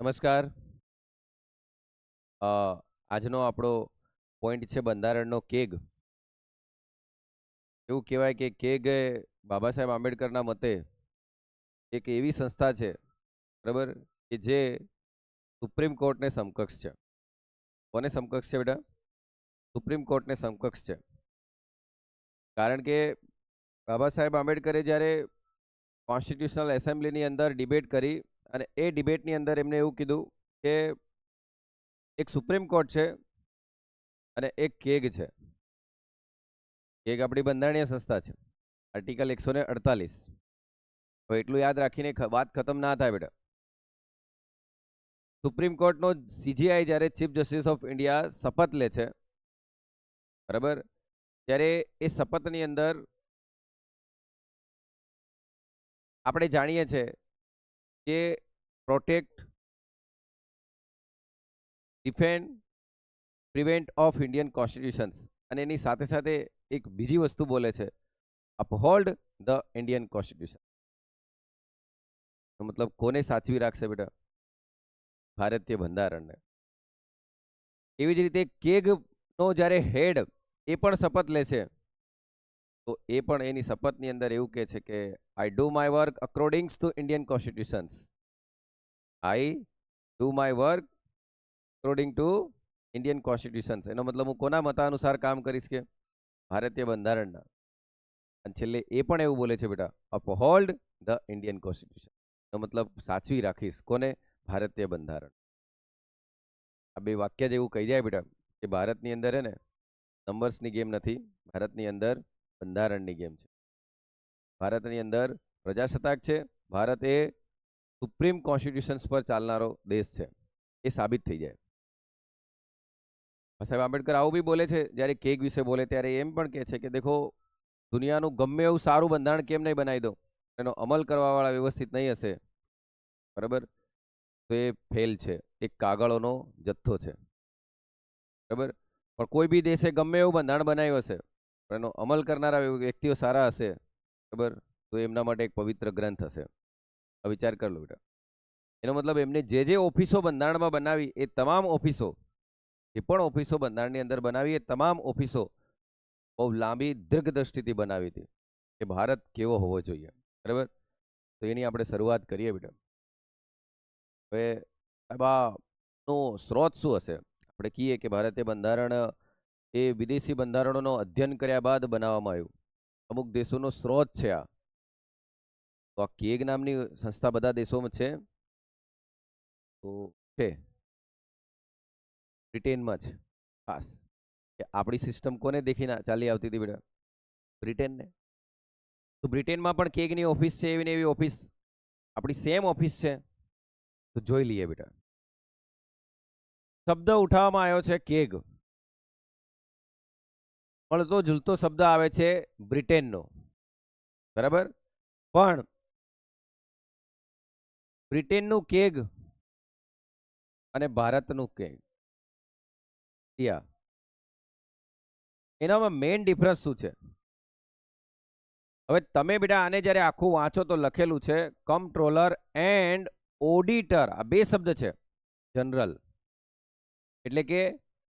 નમસ્કાર. આજનો આપણો પોઈન્ટ છે બંધારણનો કેગ. એવું કહેવાય કે કેગ એ બાબા સાહેબ આંબેડકરના મતે એક એવી સંસ્થા છે, બરાબર, કે જે સુપ્રીમ કોર્ટને સમકક્ષ છે. કોને સમકક્ષ છે બેટા? સુપ્રીમ કોર્ટને સમકક્ષ છે. કારણ કે બાબા સાહેબ આંબેડકરે જ્યારે કોન્સ્ટિટ્યુશનલ એસેમ્બલીની અંદર ડિબેટ કરી અને એ ડિબેટની અંદર એમને એવું કીધું કે એક સુપ્રીમ કોર્ટ છે અને એક કેગ છે. કેગ આપણી બંધારણીય સંસ્થા છે, આર્ટિકલ 148. હવે એટલું યાદ રાખીને વાત ખતમ ના થાય બેટા. સુપ્રીમ કોર્ટનો સીજીઆઈ જ્યારે ચીફ જસ્ટિસ ઓફ ઇન્ડિયા શપથ લે છે, બરાબર, ત્યારે એ શપથની અંદર આપણે જાણીએ છીએ કે protect, defend, prevent of Indian constitutions, અને એની સાથે સાથે એક બીજી વસ્તુ બોલે છે, અપહોલ્ડ ધ ઇન્ડિયન કોન્સ્ટિટ્યુશન. મતલબ કોને સાચવી રાખશે બેટા? ભારતીય બંધારણને. એવી જ રીતે કેગનો જ્યારે હેડ એ પણ શપથ લે છે, તો એ પણ એની શપથની અંદર એવું કહે છે કે I do my work according to Indian constitutions. I do my work according to Indian constitutions. એનો મતલબ હું કોના મતાનુસાર કામ કરીશ? કે ભારતીય બંધારણના. અને છેલ્લે એ પણ એવું બોલે છે બેટા, અપહોલ્ડ ધ ઇન્ડિયન કોન્સ્ટિટ્યુશન. એનો મતલબ સાચવી રાખીશ કોને? ભારતીય બંધારણ. આ બે વાક્ય જ એવું કહી જાય બેટા કે ભારતની અંદર હે ને નંબર્સની ગેમ નથી, ભારતની અંદર બંધારણની ગેમ છે. ભારતની અંદર પ્રજાસત્તાક છે. ભારત એ સુપ્રીમ કોન્સ્ટિટ્યુશન્સ પર ચાલનારો દેશ છે, એ સાબિત થઈ જાય. સાહેબ આંબેડકર આવું બી બોલે છે જ્યારે કેગ વિશે બોલે ત્યારે, એમ પણ કહે છે કે દેખો, દુનિયાનું ગમે એવું સારું બંધારણ કેમ નહીં બનાવી દો, એનો અમલ કરવાવાળા વ્યવસ્થિત નહીં હશે, બરાબર, તો એ ફેલ છે, એક કાગળોનો જથ્થો છે, બરાબર. પણ કોઈ બી દેશે ગમે એવું બંધારણ બનાવ્યું હશે, પણ એનો અમલ કરનારા વ્યક્તિઓ સારા હશે, બરાબર, તો એમના માટે એક પવિત્ર ગ્રંથ હશે. વિચાર કરી લો બેટા. એનો મતલબ એમને જે જે ઓફિસો બંધારણમાં બનાવી, એ તમામ ઓફિસો, જે પણ ઓફિસો બંધારણની અંદર બનાવી, એ તમામ ઓફિસો બહુ લાંબી દીર્ઘદ્રષ્ટિથી બનાવી હતી કે ભારત કેવો હોવો જોઈએ, બરાબર. તો એની આપણે શરૂઆત કરીએ બેટા. હવે સાહેબ આનો સ્ત્રોત શું હશે? આપણે કહીએ કે ભારતીય બંધારણ એ વિદેશી બંધારણોનો અધ્યયન કર્યા બાદ બનાવવામાં આવ્યું. અમુક દેશોનો સ્ત્રોત છે આ. તો આ કેગ નામની સંસ્થા બધા દેશોમાં છે? તો છે, બ્રિટેનમાં છે ખાસ. કે આપણી સિસ્ટમ કોને દેખીને ચાલી આવતી હતી બેટા? બ્રિટેનને. તો બ્રિટેનમાં પણ કેગની ઓફિસ છે, એવી ને એવી ઓફિસ આપણી સેમ ઓફિસ છે. તો જોઈ લઈએ બેટા. શબ્દ ઉઠાવવામાં આવ્યો છે કેગ, મળતો ઝૂલતો શબ્દ આવે છે બ્રિટેનનો, બરાબર. પણ બ્રિટેનનું કેગ અને ભારતનું કેગ, એનામાં મેઇન ડિફરન્સ શું છે? હવે તમે બેટા આને જ્યારે આખું વાંચો તો લખેલું છે કમ્પ્ટ્રોલર એન્ડ ઓડિટર. આ બે શબ્દ છે. જનરલ એટલે કે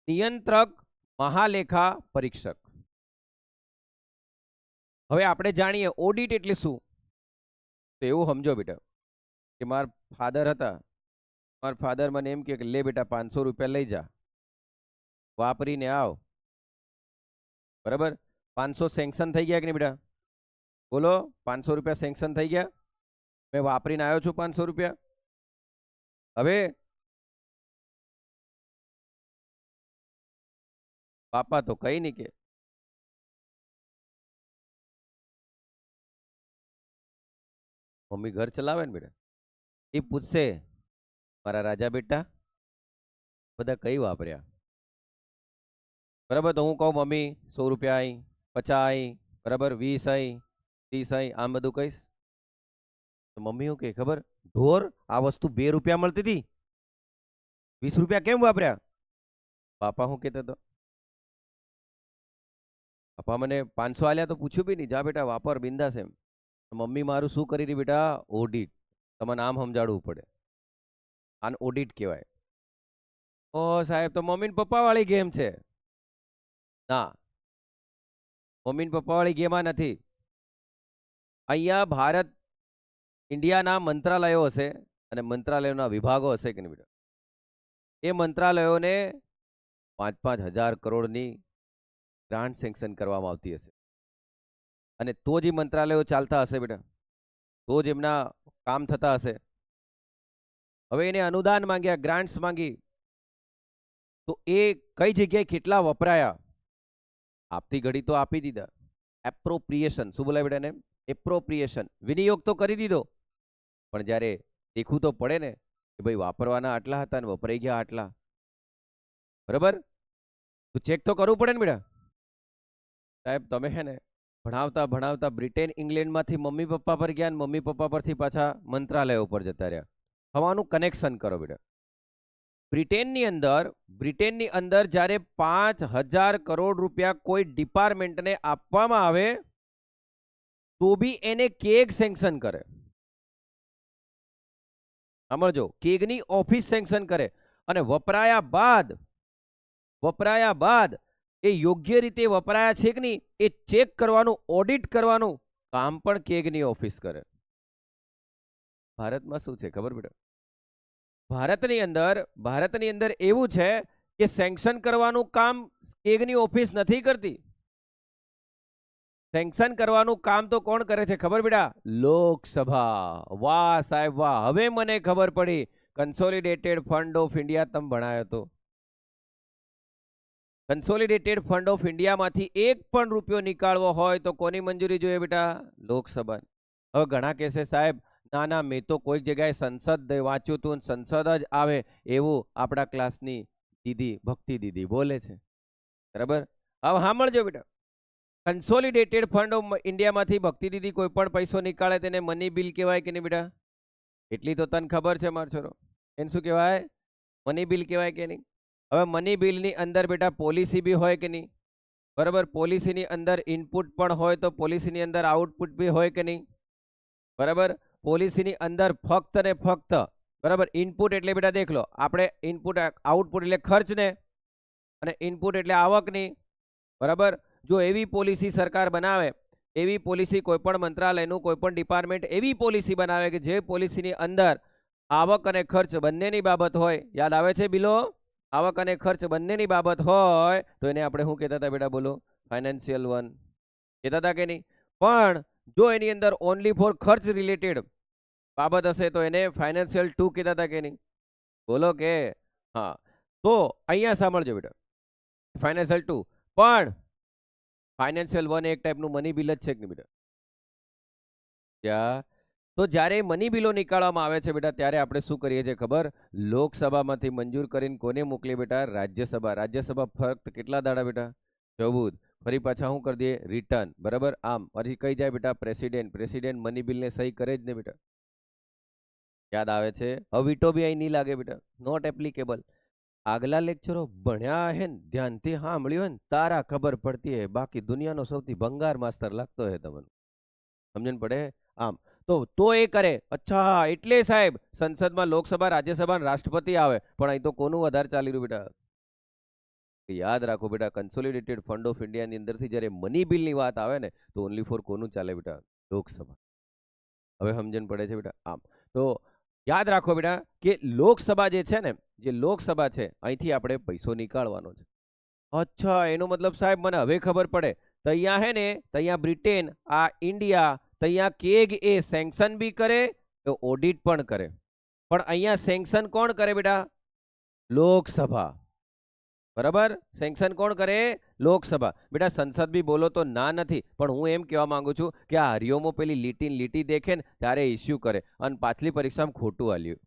નિયંત્રક, મહાલેખા પરીક્ષક. હવે આપણે જાણીએ ઓડિટ એટલે શું. તો એવું સમજો બેટા કે મારા ફાધર હતા, મારા ફાધર મને એમ કે લે બેટા 500 રૂપિયા લઈ જા, વાપરીને આવ, બરાબર. 500 સેન્કશન થઈ ગયા કે નહીં બેટા? બોલો, 500 રૂપિયા સેન્કશન થઈ ગયા. મેં વાપરીને આવ્યો છું 500 રૂપિયા. હવે પાપા તો કઈ નહીં કે, મમ્મી ઘર ચલાવે ને બેટા, એ પૂછશે મારા રાજા બેટા બધા કઈ વાપર્યા, બરાબર. તો હું કહું મમ્મી 100 રૂપિયા અહીં, 50 અહીં, બરાબર, 20 અહીં, 30 અહીં, આમ બધું કહીશ. તો મમ્મી શું કે ખબર? ઢોર, આ વસ્તુ 2 રૂપિયા મળતી હતી, 20 રૂપિયા કેમ વાપર્યા? પાપા શું કહેતો હતો? પપ્પા મને 500 આલ્યા તો પૂછ્યું બી નહીં, જા બેટા વાપર બિંદાસ એમ. મમ્મી મારું શું કરી રહી બેટા? ઓડિટ. તમને આમ સમજાડવું પડે. આને ઓડિટ કહેવાય. ઓ સાહેબ, તો મમ્મી ને પપ્પા વાળી ગેમ છે. ના, મમ્મી ને પપ્પા વાળી ગેમ આ નથી. અહીંયા ભારત ઇન્ડિયાના મંત્રાલયો હશે અને મંત્રાલયોના વિભાગો હશે કે નહીં બેટા, એ મંત્રાલયોને 5,000 કરોડની ગ્રાન્ટ સેન્કશન કરવામાં આવતી હશે. અને તો જ એ મંત્રાલયો ચાલતા હશે બેટા, તો જ એમના કામ થતા હશે. હવે એને અનુદાન માંગ્યા, ગ્રાન્ટ્સ માંગી, તો એ કઈ જગ્યાએ કેટલા વપરાયા, આપતી ઘડી તો આપી દીધા. એપ્રોપ્રિએશન, શું બોલાય બેટા એને? એપ્રોપ્રિએશન, વિનિયોગ તો કરી દીધો, પણ જ્યારે દેખવું તો પડે ને કે ભાઈ વાપરવાના આટલા હતા ને વપરાઈ ગયા આટલા, બરાબર? તો ચેક તો કરવું પડે ને બેટા. સાહેબ તમે હે ને ભણાવતા ભણાવતા બ્રિટેન ઇંગ્લેન્ડમાંથી મમ્મી પપ્પા પર ગયા, મમ્મી પપ્પા પરથી પાછા મંત્રાલયો પર જતા રહ્યા. થવાનું કનેક્શન કરો બેટા. બ્રિટેનની અંદર જ્યારે 5,000 કરોડ રૂપિયા કોઈ ડિપાર્ટમેન્ટને આપવામાં આવે તો બી એને કેગ સેન્કશન કરે. સમજો, કેગની ઓફિસ સેન્કશન કરે. અને વપરાયા બાદ એ યોગ્ય રીતે વપરાયા છે કે નહીં એ ચેક કરવાનું, ઓડિટ કરવાનું કામ પણ કેગની ઓફિસ કરે. ભારતમાં શું છે ખબર બેટા? ભારતની અંદર એવું છે કે સેન્કશન કરવાનું કામ કેગની ઓફિસ નથી કરતી. સેન્કશન કરવાનું કામ તો કોણ કરે છે ખબર બેટા? લોકસભા. વાહ સાહેબ વાહ, હવે મને ખબર પડી. કન્સોલિડેટેડ ફંડ ઓફ ઇન્ડિયા તમે ભણાયો તો. કન્સોલિડેટેડ ફંડ ઓફ ઇન્ડિયામાંથી એક પણ રૂપિયો નીકાળવો હોય તો કોની મંજૂરી જોઈએ બેટા? લોકસભા. હવે ઘણા કહેશે સાહેબ ના ના, મેં તો કોઈક જગ્યાએ સંસદ વાંચ્યું હતું, સંસદ જ આવે એવું આપણા ક્લાસની દીદી, ભક્તિ દીદી બોલે છે, બરાબર? હવે સાંભળજો બેટા, કન્સોલિડેટેડ ફંડ ઓફ ઇન્ડિયામાંથી ભક્તિ દીદી કોઈ પણ પૈસો નીકાળે તેને મની બિલ કહેવાય કે નહીં બેટા? એટલી તો તને ખબર છે મારો છોરો. એને શું કહેવાય? મની બિલ કહેવાય કે નહીં? હવે મની બિલની અંદર બેટા પોલિસી બી હોય કે નહીં? બરાબર, પોલિસીની અંદર ઇનપુટ પણ હોય તો પોલિસીની અંદર આઉટપુટ બી હોય કે નહીં? બરાબર, પોલિસીની અંદર ફક્ત ને ફક્ત, બરાબર, ઇનપુટ એટલે બેટા દેખ લો, આપણે ઇનપુટ આઉટપુટ એટલે ખર્ચને અને ઇનપુટ એટલે આવકની, બરાબર. જો એવી પોલિસી સરકાર બનાવે, એવી પોલિસી કોઈ પણ મંત્રાલયનું કોઈ પણ ડિપાર્ટમેન્ટ એવી પોલિસી બનાવે કે જે પોલિસીની અંદર આવક અને ખર્ચ બંનેની બાબત હોય, યાદ આવે છે બિલો? આવક અને ખર્ચ બંનેની બાબત હોય તો એને આપણે શું કહેતા હતા બેટા? બોલો, ફાઇનાન્શિયલ 1 કહેતા હતા કે નહીં? પણ જો એની અંદર ઓનલી ફોર ખર્ચ રિલેટેડ બાબત હશે તો એને ફાઇનાન્શિયલ 2 કહેતા હતા કે નહીં? બોલો કે હા. તો અહીંયા સાંભળજો બેટા, ફાઇનાન્શિયલ 2, પણ ફાઇનાન્શિયલ 1 એક ટાઈપનું મની બિલ જ છે કે નહીં બેટા? તો જ્યારે મની બિલો નીકાળવામાં આવે છે બેટા ત્યારે આપણે શું કરીએ છીએ ખબર? લોકસભામાંથી મંજૂર કરીને કોને મોકલીએ બેટા? રાજ્યસભા. રાજ્યસભા ફક્ત કેટલા દાડા બેટા? 14. ફરી પાછા શું કરી દઈએ? રિટર્ન. બરાબર, આમ ફરી કઈ જાય બેટા? પ્રેસિડેન્ટ મની બિલને સહી કરે જ ને બેટા? યાદ આવે છે? હવે વીટો બી અહીં નહીં લાગે બેટા, નોટ એપ્લિકેબલ. આગલા લેક્ચરો ભણ્યા હે ને, ધ્યાનથી સાંભળ્યું હોય ને તારા ખબર પડતી હે, બાકી દુનિયાનો સૌથી ભંગાર માસ્તર લાગતો હે તમને. સમજણ પડે? આમ તો એ કરે. અચ્છા, એટલે સાહેબ સંસદમાં લોકસભા, રાજ્યસભા, રાષ્ટ્રપતિ આવે, પણ અહીં તો કોનું વધારે ચાલી રહ્યું બેટા? યાદ રાખો બેટા, કન્સોલિડેટેડ ફંડ ઓફ ઇન્ડિયાની અંદરથી જ્યારે મની બિલની વાત આવે ને તો ઓનલી ફોર કોનું ચાલે બેટા? લોકસભા. હવે સમજણ પડે છે બેટા? આમ તો યાદ રાખો બેટા કે લોકસભા જે છે ને, જે લોકસભા છે અહીંથી આપણે પૈસો નીકાળવાનો છે. અચ્છા, એનો મતલબ સાહેબ મને હવે ખબર પડે. તો અહીંયા હે ને, તો અહીંયા બ્રિટેન, આ ઇન્ડિયા, તો અહીંયા કેગ એ સેન્કશન બી કરે, તો ઓડિટ પણ કરે. પણ અહીંયા સેન્કશન કોણ કરે બેટા? લોકસભા. બરાબર, સેન્કશન કોણ કરે? લોકસભા. બેટા સંસદ બી બોલો તો ના નથી, પણ હું એમ કહેવા માંગુ છું કે આ હરિઓમો પેલી લીટી દેખે ને ત્યારે ઇસ્યુ કરે અને પાછલી પરીક્ષામાં ખોટું આલ્યું.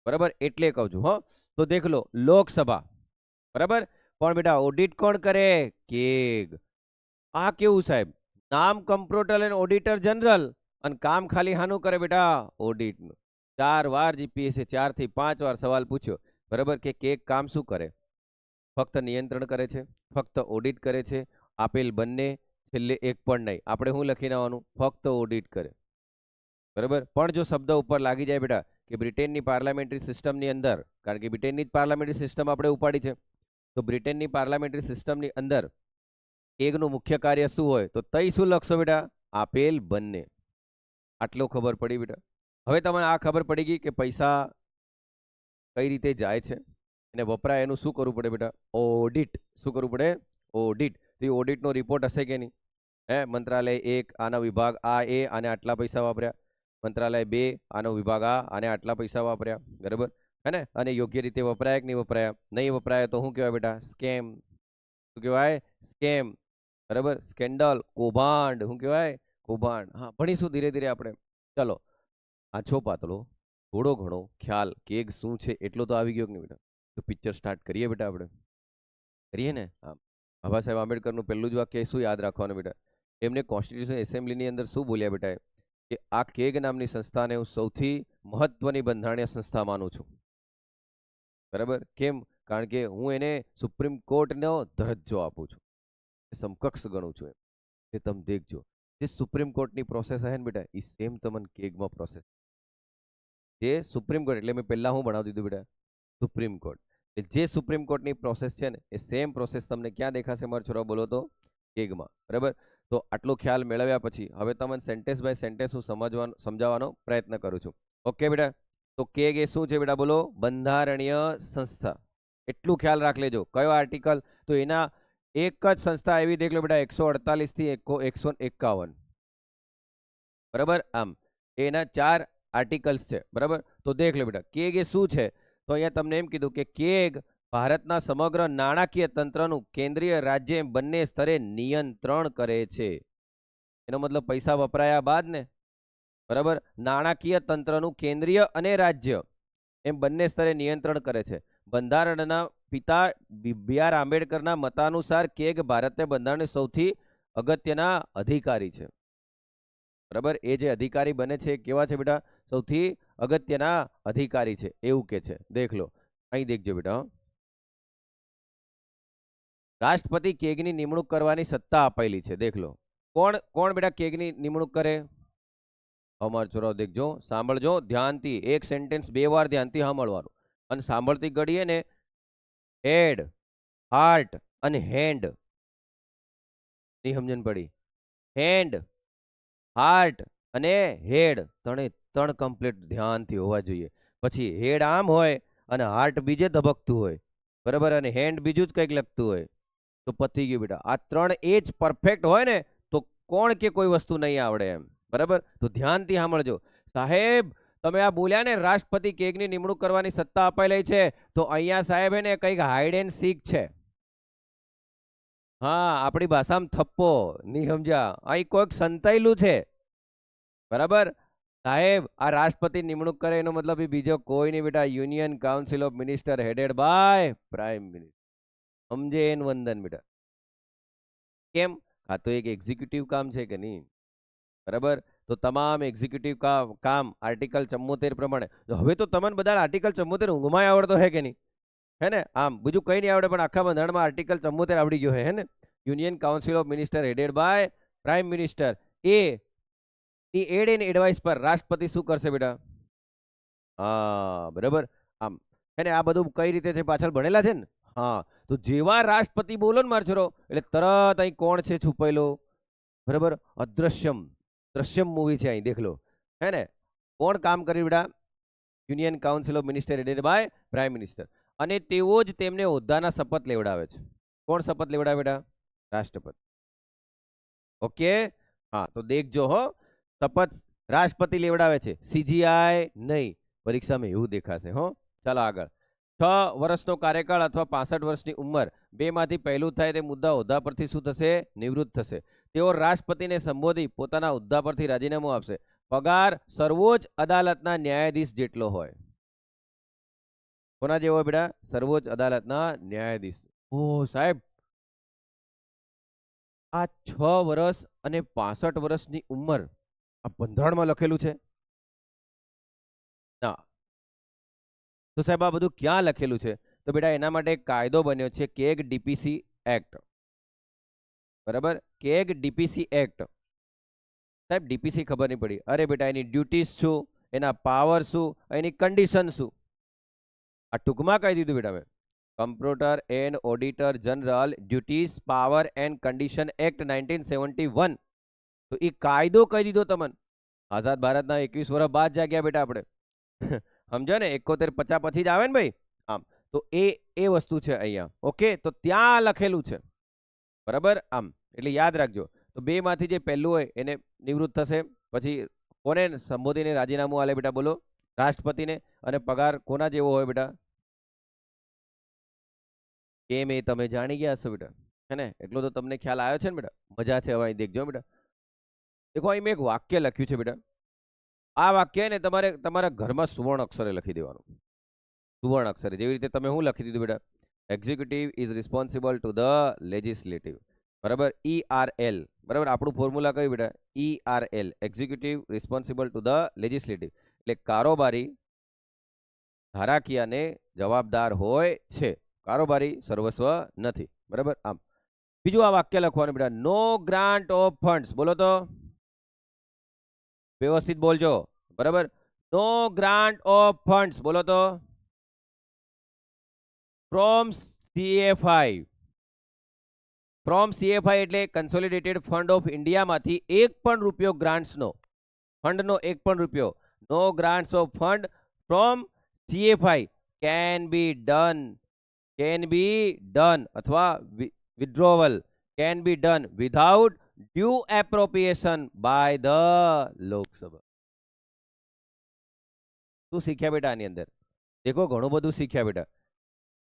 બરાબર, એટલે કહું છું. હો, તો દેખ લો, લોકસભા. બરાબર, પણ બેટા ઓડિટ કોણ કરે? કેગ. આ કેવું સાહેબ? નામ કમ્પ્યુટર એન્ડ ઓડિટર જનરલ અને કામ ખાલી હાનું કરે બેટા? ઓડિટનું. 4 વાર જીપીએસસી 4 થી 5 વાર સવાલ પૂછ્યો. બરાબર, કે કેગ કામ શું કરે? ફક્ત નિયંત્રણ કરે છે, ફક્ત ઓડિટ કરે છે, આપેલ બંને, છેલ્લે એક પણ નહીં. આપણે શું લખીને આવવાનું? ફક્ત ઓડિટ કરે. બરાબર, પણ જો શબ્દ ઉપર લાગી જાય બેટા કે બ્રિટનની પાર્લામેન્ટરી સિસ્ટમની અંદર, કારણ કે બ્રિટનની જ પાર્લામેન્ટરી સિસ્ટમ આપણે ઉપાડી છે, તો બ્રિટનની પાર્લામેન્ટરી સિસ્ટમની અંદર કેગનું મુખ્ય કાર્ય શું હોય, તો તઈ શું લખશો બેટા, આપેલ બંને. આટલો ખબર પડી બેટા. હવે તમને આ ખબર પડી ગઈ કે પૈસા કઈ રીતે જાય છે અને વપરાય, એનું શું કરવું પડે બેટા, ઓડિટ. શું કરવું પડે, ઓડિટ. તો એ ઓડિટનો રિપોર્ટ હશે કે નહીં, મંત્રાલય 1 આનો વિભાગ આ એ આને આટલા પૈસા વાપર્યા, મંત્રાલય 2 આનો વિભાગ આ આને આટલા પૈસા વાપર્યા, બરાબર હે ને, અને યોગ્ય રીતે વપરાય કે નહીં વપરાયા, નહીં વપરાય તો શું કહેવાય બેટા, સ્કેમ. શું કહેવાય, સ્કેમ, બરાબર, સ્કેન્ડલ, કૌભાંડ. શું કહેવાય, કૌભાંડ. હા, ભણીશું ધીરે ધીરે આપણે. ચલો, આછો પાતળો થોડો ઘણો ખ્યાલ કેગ શું છે એટલો તો આવી ગયો કે નહીં બેટા. તો પિક્ચર સ્ટાર્ટ કરીએ બેટા, આપણે કરીએ ને. હા, બાબા સાહેબ આંબેડકરનું પહેલું જ વાક્ય શું યાદ રાખવાનું બેટા, એમને કોન્સ્ટિટ્યુશન એસેમ્બલીની અંદર શું બોલ્યા બેટા, કે આ કેગ નામની સંસ્થાને હું સૌથી મહત્વની બંધારણીય સંસ્થા માનું છું. બરાબર, કેમ, કારણ કે હું એને સુપ્રીમ કોર્ટનો દરજ્જો આપું છું, સમકક્ષ ગણું છું. એ તમે દેખજો, જે સુપ્રીમ કોર્ટની પ્રોસેસ હે ને બેટા, એ સેમ તમને કેગમાં પ્રોસેસ. જે સુપ્રીમ કોર્ટ એટલે મેં પહેલા હું ભણાવી દીધું બેટા, સુપ્રીમ કોર્ટ. જે સુપ્રીમ કોર્ટની પ્રોસેસ છે ને, એ સેમ પ્રોસેસ તમને ક્યાં દેખાશે મારા છોરા, બોલો તો, કેગમાં. બરાબર, તો આટલો ખ્યાલ મેળવ્યા પછી હવે તમને સેન્ટેન્સ બાય સેન્ટેન્સ હું સમજાવવાનો પ્રયત્ન કરું છું. ઓકે બેટા, તો કેગ એ શું છે બેટા, બોલો, બંધારણીય સંસ્થા. એટલું ખ્યાલ રાખ લેજો. કયો આર્ટિકલ, તો એના એક જ સંસ્થા એવી દેખ લો બેટા, 148 થી 151. બરાબર, આમ એના 4 આર્ટિકલ્સ છે. બરાબર, તો દેખ લો બેટા, કેગ એ શું છે, તો અહીંયા તમને એમ કીધું કે કેગ ભારતના સમગ્ર નાણાકીય તંત્રનું કેન્દ્રીય રાજ્ય બંને સ્તરે નિયંત્રણ કરે છે. એનો મતલબ પૈસા વપરાયા બાદ ને, બરાબર, નાણાકીય તંત્રનું કેન્દ્રીય અને રાજ્ય એમ બંને સ્તરે નિયંત્રણ કરે છે. બંધારણના પિતા બી.આર. આંબેડકરના મતાનુસાર કેગ ભારતીય બંધારણના સૌથી અગત્યના અધિકારી છે. બરાબર, એ જે અધિકારી બને છે કેવા છે બેટા, સૌથી અગત્યના અધિકારી છે એવું કે છે. દેખ લો, અહીં દેખજો બેટા, રાષ્ટ્રપતિ કેગની નિમણૂક કરવાની સત્તા અપાયેલી છે. દેખ લો, કોણ કોણ બેટા કેગની નિમણૂક કરે, અમારો છોરાઓ દેખજો, સાંભળજો ધ્યાનથી, એક સેન્ટેન્સ 2 વાર ધ્યાનથી સાંભળવાનું અને સાંભળતી ઘડીએ ને હેડ, હાર્ટ અને હેન્ડ ની સમજણ પડી. હેન્ડ, હાર્ટ અને હેડ ત્રણ કમ્પ્લીટ ધ્યાનથી હોવા જોઈએ. પછી હેડ આમ હોય અને હાર્ટ બીજે ધબકતું હોય, બરાબર, અને હેન્ડ બીજું જ કંઈક લખતું હોય, તો પતી ગયું બેટા. આ 3 એ જ પરફેક્ટ હોય ને તો કોણ કે કોઈ વસ્તુ નહીં આવડે એમ. બરાબર, તો ધ્યાનથી સાંભળજો. સાહેબ તમે આ બોલ્યા ને, રાષ્ટ્રપતિ કેગની નિમણૂક કરવાની સત્તા અપાયેલી છે, તો અહીંયા સાહેબ એને કંઈક હાઇડ એન્ડ સીક છે. હા, આપણી ભાષામાં થપ્પો નહીં સમજ્યા, અહીં કોઈક સંતાયેલું છે. બરાબર, સાહેબ આ રાષ્ટ્રપતિ નિમણૂક કરે એનો મતલબ બીજો કોઈ નહીં બેટા, union council of minister headed by prime minister. સમજે એન વંદન બેટા. કેમ, આ તો એક એક્ઝિક્યુટિવ કામ છે કે નહીં. બરાબર, તો તમામ એક્ઝિક્યુટિવ કામ આર્ટિકલ 74 પ્રમાણે. હવે તો તમને બધા આર્ટિકલ 74 ઊંઘમાં આવડતો હે કે નહીં, હે ને. આમ બીજું કંઈ નહીં આવડે, પણ આખા બંધારણમાં આર્ટિકલ 74 આવડી ગયો હે ને. Union council of minister headed by prime minister. એ એડ એન્ડ એડવાઇસ પર રાષ્ટ્રપતિ શું કરશે બેટા, હા બરાબર, આમ એને આ બધું કઈ રીતે છે પાછળ ભણેલા છે ને. હા, તો જેવા રાષ્ટ્રપતિ બોલો ને માર છોરો, એટલે તરત અહીં કોણ છે છુપાયેલો, બરાબર, અદ્રશ્યમ, દ્રશ્યમ મૂવી છે અહીં દેખ લો, હે ને. કોણ કામ કરી બેટા, union council of minister headed by prime minister. અને તેઓ જ તેમને હોદ્દાના શપથ લેવડાવે છે. કોણ શપથ લેવડાવે બેટા, રાષ્ટ્રપતિ. ઓકે, હા, તો દેખજો હો, શપથ રાષ્ટ્રપતિ લેવડાવે છે, સીજીઆઈ નહીં. પરીક્ષામાં એવું દેખાશે હો. ચાલો આગળ. 6 વર્ષનો કાર્યકાળ અથવા 65 વર્ષની ઉંમર, 2 માંથી પહેલું થાય તે મુદ્દા હોદ્દા પરથી શું થશે, નિવૃત્ત થશે. તેઓ રાષ્ટ્રપતિને સંબોધી પોતાના હોદ્દા પરથી રાજીનામું આપશે. પગાર સર્વોચ્ચ અદાલતના ન્યાયાધીશ જેટલો હોય. કોના જેવો બેટા, સર્વોચ્ચ અદાલતના ન્યાયાધીશ. ઓ સાહેબ, આ 6 વર્ષ અને 65 વર્ષની ઉંમર આ બંધારણમાં લખેલું છે ના? તો સાહેબ આ બધું ક્યાં લખેલું છે? તો બેટા એના માટે એક કાયદો બન્યો છે, કેગ ડીપીસી એક્ટ. બરાબર, કેગ ડીપીસી એક્ટ. સાહેબ ડીપીસી ખબર નહીં પડી. અરે બેટા એની ડ્યુટીઝ શું, એના પાવર શું, એની કન્ડિશન શું, આ ટૂંકમાં કહી દીધું બેટા. હવે computer and auditor general duties power and condition act 1971, તો એ કાયદો કહી દીધો તમને. આઝાદ ભારતના 21 વર્ષ બાદ જાગ્યા બેટા આપણે. સમજો ને, 71-50 પછી જ આવે ને ભાઈ. આમ તો એ વસ્તુ છે અહીંયા. ઓકે, તો ત્યાં લખેલું છે, બરાબર. આમ એટલે યાદ રાખજો. તો બે માંથી જે પહેલું હોય એને નિવૃત્ત થશે. પછી કોને સંબોધીને રાજીનામું આલે બેટા, બોલો? રાષ્ટ્રપતિને. અને પગાર કોના જેવો હોય બેટા? કેમ એ તમે જાણી ગયા હશો બેટા, હે ને? એટલો તો તમને ખ્યાલ આવ્યો છે ને બેટા? મજા છે. હવે અહીં દેખજો બેટા, દેખો અહીં મેં એક વાક્ય લખ્યું છે બેટા. આ વાક્ય ને તમારે તમારા ઘરમાં સુવર્ણ અક્ષરે લખી દેવાનું. સુવર્ણ અક્ષરે જેવી રીતે તમે શું લખી દીધું બેટા? Executive is responsible to the legislative, બરાબર. ERL, બરાબર. આપણું ફોર્મ્યુલા કયું બેટા? ERL, executive responsible to the legislative. એટલે કારોબારી ધારાકીયને જવાબદાર હોય છે, કારોબારી સર્વસ્વ નથી, બરાબર. આમ બીજું આ વાક્ય લખવાનું બેટા. નો ગ્રાન્ટ ઓફ ફંડ્સ, બોલો તો વ્યવસ્થિત બોલજો, બરાબર. નો ગ્રાન્ટ ઓફ ફંડ્સ, બોલો તો ફ્રોમ CFI. ફ્રોમ CFI એટલે કન્સોલિડેટેડ ફંડ ઓફ ઇન્ડિયામાંથી એક પણ રૂપિયો ગ્રાન્ટ્સનો, ફંડનો એક પણ રૂપિયો. No grants of fund from CFI can be done અથવા withdrawal can be done without due appropriation by the Lok Sabha. શું શીખ્યા બેટા આની અંદર? દેખો ઘણું બધું શીખ્યા બેટા.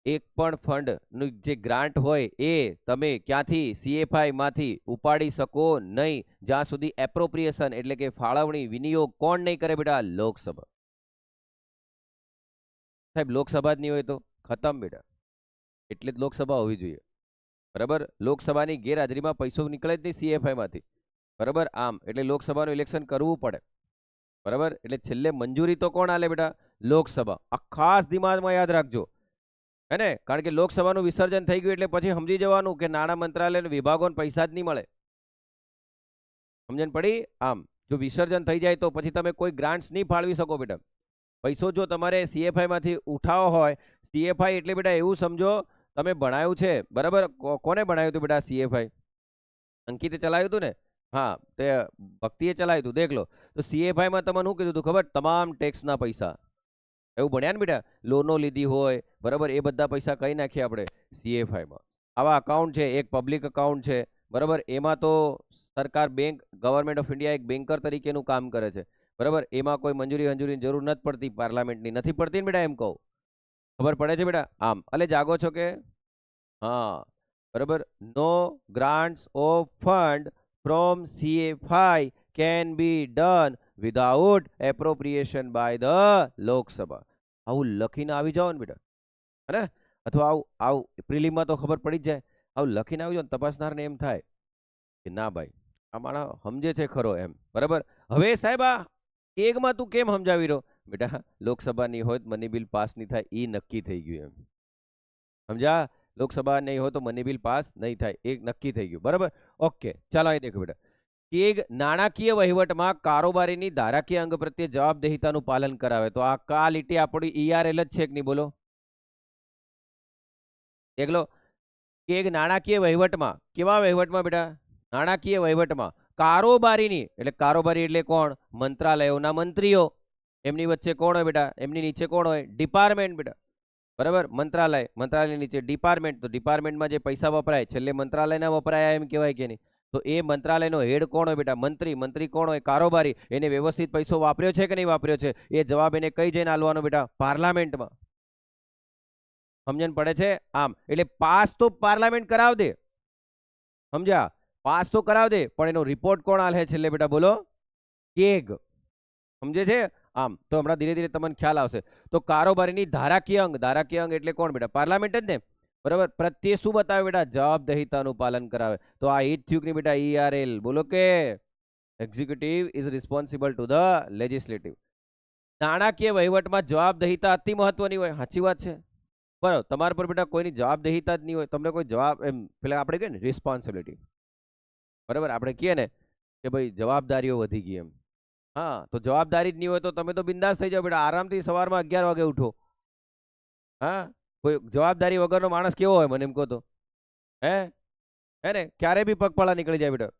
એક પણ ફંડ નું જે ગ્રાન્ટ હોય એ તમે ક્યાંથી CFI માંથી ઉપાડી શકો નહીં જ્યાં સુધી એપ્રોપ્રિએશન એટલે કે ફાળવણી વિનિયોગ કોણ નહીં કરે બેટા? લોકસભા. સાહેબ લોકસભા જ નહીં હોય તો ખતમ બેટા. એટલે જ લોકસભા હોવી જોઈએ, બરાબર. લોકસભાની ગેરહાજરીમાં પૈસો નીકળે જ નહીં CFI માંથી, બરાબર. આમ એટલે લોકસભાનું ઇલેક્શન કરવું પડે, બરાબર. એટલે છેલ્લે મંજૂરી તો કોણ આલે બેટા? લોકસભા. આ ખાસ દિમાગમાં યાદ રાખજો, હે ને? કારણ કે લોકસભાનું વિસર્જન થઈ ગયું એટલે પછી સમજી જવાનું કે નાણાં મંત્રાલય વિભાગોને પૈસા જ નહીં મળે. સમજણ પડી? આમ જો વિસર્જન થઈ જાય તો પછી તમે કોઈ ગ્રાન્ટ્સ નહીં ફાળવી શકો બેટા. પૈસો જો તમારે CFI માંથી ઉઠાવો હોય, CFI એટલે બેટા એવું સમજો તમે ભણાયું છે, બરાબર. કોને ભણાયું હતું બેટા CFI? અંકિતે ચલાવ્યું હતું ને? હા, તે ભક્તિએ ચલાવ્યું હતું. દેખ લો. તો CFI માં તમને શું કીધું હતું ખબર? તમામ ટેક્સના પૈસા, એવું ભણ્યા ને બેટા? લોનો લીધી હોય, બરાબર, એ બધા પૈસા કઈ નાખીએ આપણે CFI માં. આવા અકાઉન્ટ છે, એક પબ્લિક અકાઉન્ટ છે, બરાબર. એમાં તો સરકાર બેંક, ગવર્મેન્ટ ઓફ ઇન્ડિયા એક બેન્કર તરીકેનું કામ કરે છે, બરાબર. એમાં કોઈ મંજૂરીની જરૂર નથી પડતી, પાર્લામેન્ટની નથી પડતી ને બેટા, એમ કહું. ખબર પડે છે બેટા? આમ એટલે જાગો છો કે? હા, બરાબર. No grants of fund from CFI can be done without appropriation by the Lok Sabha. આવું લખીને આવી જાઓ ને બેટા, હે? અથવા આવું પ્રિલિમમાં તો ખબર પડી જ જાય. આવું લખીને આવી જાઓ ને તપાસનારને એમ થાય કે ના ભાઈ આ માણસ સમજે છે ખરો એમ, બરાબર. હવે સાહેબ આ એકમાં તું કેમ સમજાવી રહ્યો બેટા? લોકસભા નહીં હોય તો મની બિલ પાસ નહીં થાય, એ નક્કી થઈ ગયું એમ. સમજા? લોકસભા નહીં હોય તો મની બિલ પાસ નહીં થાય, એક નક્કી થઈ ગયું, બરાબર. ઓકે, ચાલો અહીં દેખો બેટા. કે નાણાકીય વહીવટમાં કારોબારીની ધારાકીય અંગ પ્રત્યે જવાબદેહીતાનું પાલન કરાવે. તો આ લીટી આપણી ERL જ છે કે નહીં? બોલો. એકલો કે નાણાકીય વહીવટમાં, કેવા વહીવટમાં બેટા? નાણાકીય વહીવટમાં કારોબારીની, એટલે કારોબારી એટલે કોણ? મંત્રાલયોના મંત્રીઓ. એમની વચ્ચે કોણ હોય બેટા? એમની નીચે કોણ હોય? ડિપાર્ટમેન્ટ બેટા, બરાબર. મંત્રાલય, મંત્રાલય નીચે ડિપાર્ટમેન્ટ. તો ડિપાર્ટમેન્ટમાં જે પૈસા વપરાય છેલ્લે મંત્રાલયના વપરાયા એમ કહેવાય કે નહીં? તો એ મંત્રાલયનો હેડ કોણ હોય બેટા? મંત્રી. મંત્રી કોણ હોય? કારોબારી. એને વ્યવસ્થિત પૈસો વાપર્યો છે કે નહીં વાપર્યો છે એ જવાબ એને કઈ જઈને આલવાનો બેટા? પાર્લામેન્ટમાં. સમજણ પડે છે? આમ એટલે પાસ તો પાર્લામેન્ટ કરાવ દે, સમજ્યા? પાસ તો કરાવ દે, પણ એનો રિપોર્ટ કોણ આલે છેલ્લે બેટા? બોલો. કેગ. સમજે છે? આમ તો હમણાં ધીરે ધીરે તમને ખ્યાલ આવશે. તો કારોબારીની ધારાકીય અંગ, ધારાકીય અંગ એટલે કોણ બેટા? પાર્લામેન્ટ જ ને, બરાબર. પ્રત્યે શું બતાવે બેટા? જવાબદેહીતાનું પાલન કરાવે. તો આ ઈ જ થયું કે બેટા? ERL. બોલો કે executive is responsible to the legislative. નાણાકીય વહીવટમાં જવાબદેહીતા અતિ મહત્વની હોય. સાચી વાત છે, બરાબર. તમારા પર બેટા કોઈની જવાબદેહીતા જ નહીં હોય, તમને કોઈ જવાબ એમ પેલા આપણે કહીએ ને રિસ્પોન્સિબિલિટી, બરાબર. આપણે કહીએ ને કે ભાઈ જવાબદારીઓ વધી ગઈ એમ. હા, તો જવાબદારી જ નહીં હોય તો તમે તો બિંદાસ થઈ જાઓ બેટા, આરામથી સવારમાં 11 વાગે ઉઠો. હા, કોઈ જવાબદારી વગરનો માણસ કેવો હોય મને એમ કહો તો? હે હે ને ક્યારે બી પગપાળા નીકળી જાય બેટા.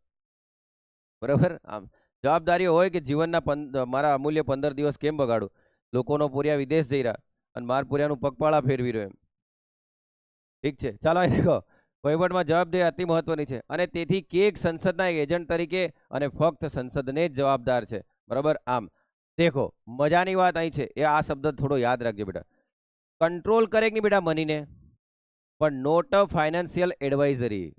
બરાબર. આમ જવાબદારી હોય કે જીવનના મારા અમૂલ્ય 15 દિવસ કેમ બગાડું, લોકોનો પૂર્યા વિદેશ જઈ રહ્યા અને માર પૂર્યાનું પગપાળા ફેરવી રહ્યો એમ. ઠીક છે, ચાલો અહીં દેખો, વહીવટમાં જવાબદારી અતિ મહત્વની છે અને તેથી કેગ સંસદના એક એજન્ટ તરીકે અને ફક્ત સંસદને જ જવાબદાર છે. બરાબર. આમ દેખો, મજાની વાત અહીં છે, એ આ શબ્દ થોડો યાદ રાખજો બેટા. કંટ્રોલ કરે કે નહીં બેટા મનીને, પણ નોટ અ ફાઇનાન્શિયલ એડવાઇઝરી.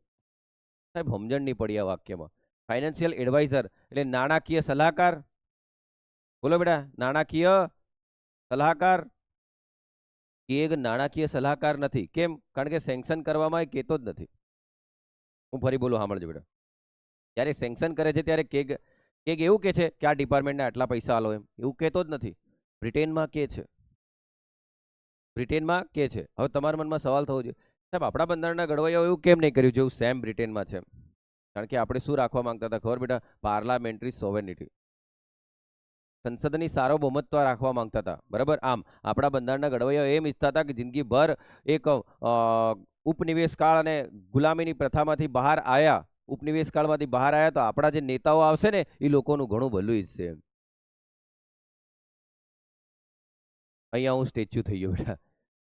સાહેબ સમજણ નહીં પડી આ વાક્યમાં. ફાઇનાન્શિયલ એડવાઇઝર એટલે નાણાકીય સલાહકાર. બોલો બેટા, નાણાકીય સલાહકાર. એક નાણાકીય સલાહકાર નથી. કેમ? કારણ કે સેન્કશન કરવામાં એ કહેતો જ નથી. હું ફરી બોલું, સાંભળજો બેટા. જ્યારે સેન્કશન કરે છે ત્યારે કેગ કેગ એવું કે છે કે આ ડિપાર્ટમેન્ટને આટલા પૈસા આલો એમ, એવું કહેતો જ નથી. બ્રિટેનમાં કે છે, બ્રિટેનમાં કે છે. હવે તમારા મનમાં સવાલ થવો જોઈએ, સાહેબ આપણા બંધારણના ઘડવૈયાઓ એવું કેમ નહીં કર્યું જેવું સેમ બ્રિટેનમાં છે? કારણ કે આપણે શું રાખવા માંગતા હતા ખબર બેટા? પાર્લામેન્ટરી સોવેનિટી, સંસદની સાર્વભૌમત્વ રાખવા માંગતા હતા. બરાબર. આમ આપણા બંધારણના ઘડવૈયાઓ એમ ઈચ્છતા હતા કે જિંદગીભર એક ઉપનિવેશ કાળ અને ગુલામીની પ્રથામાંથી બહાર આવ્યા, ઉપનિવેશ કાળમાંથી બહાર આવ્યા તો આપણા જે નેતાઓ આવશે ને એ લોકોનું ઘણું ભલું ઈચ્છશે એમ. અહીંયા હું સ્ટેચ્યુ થઈ ગયો બેટા.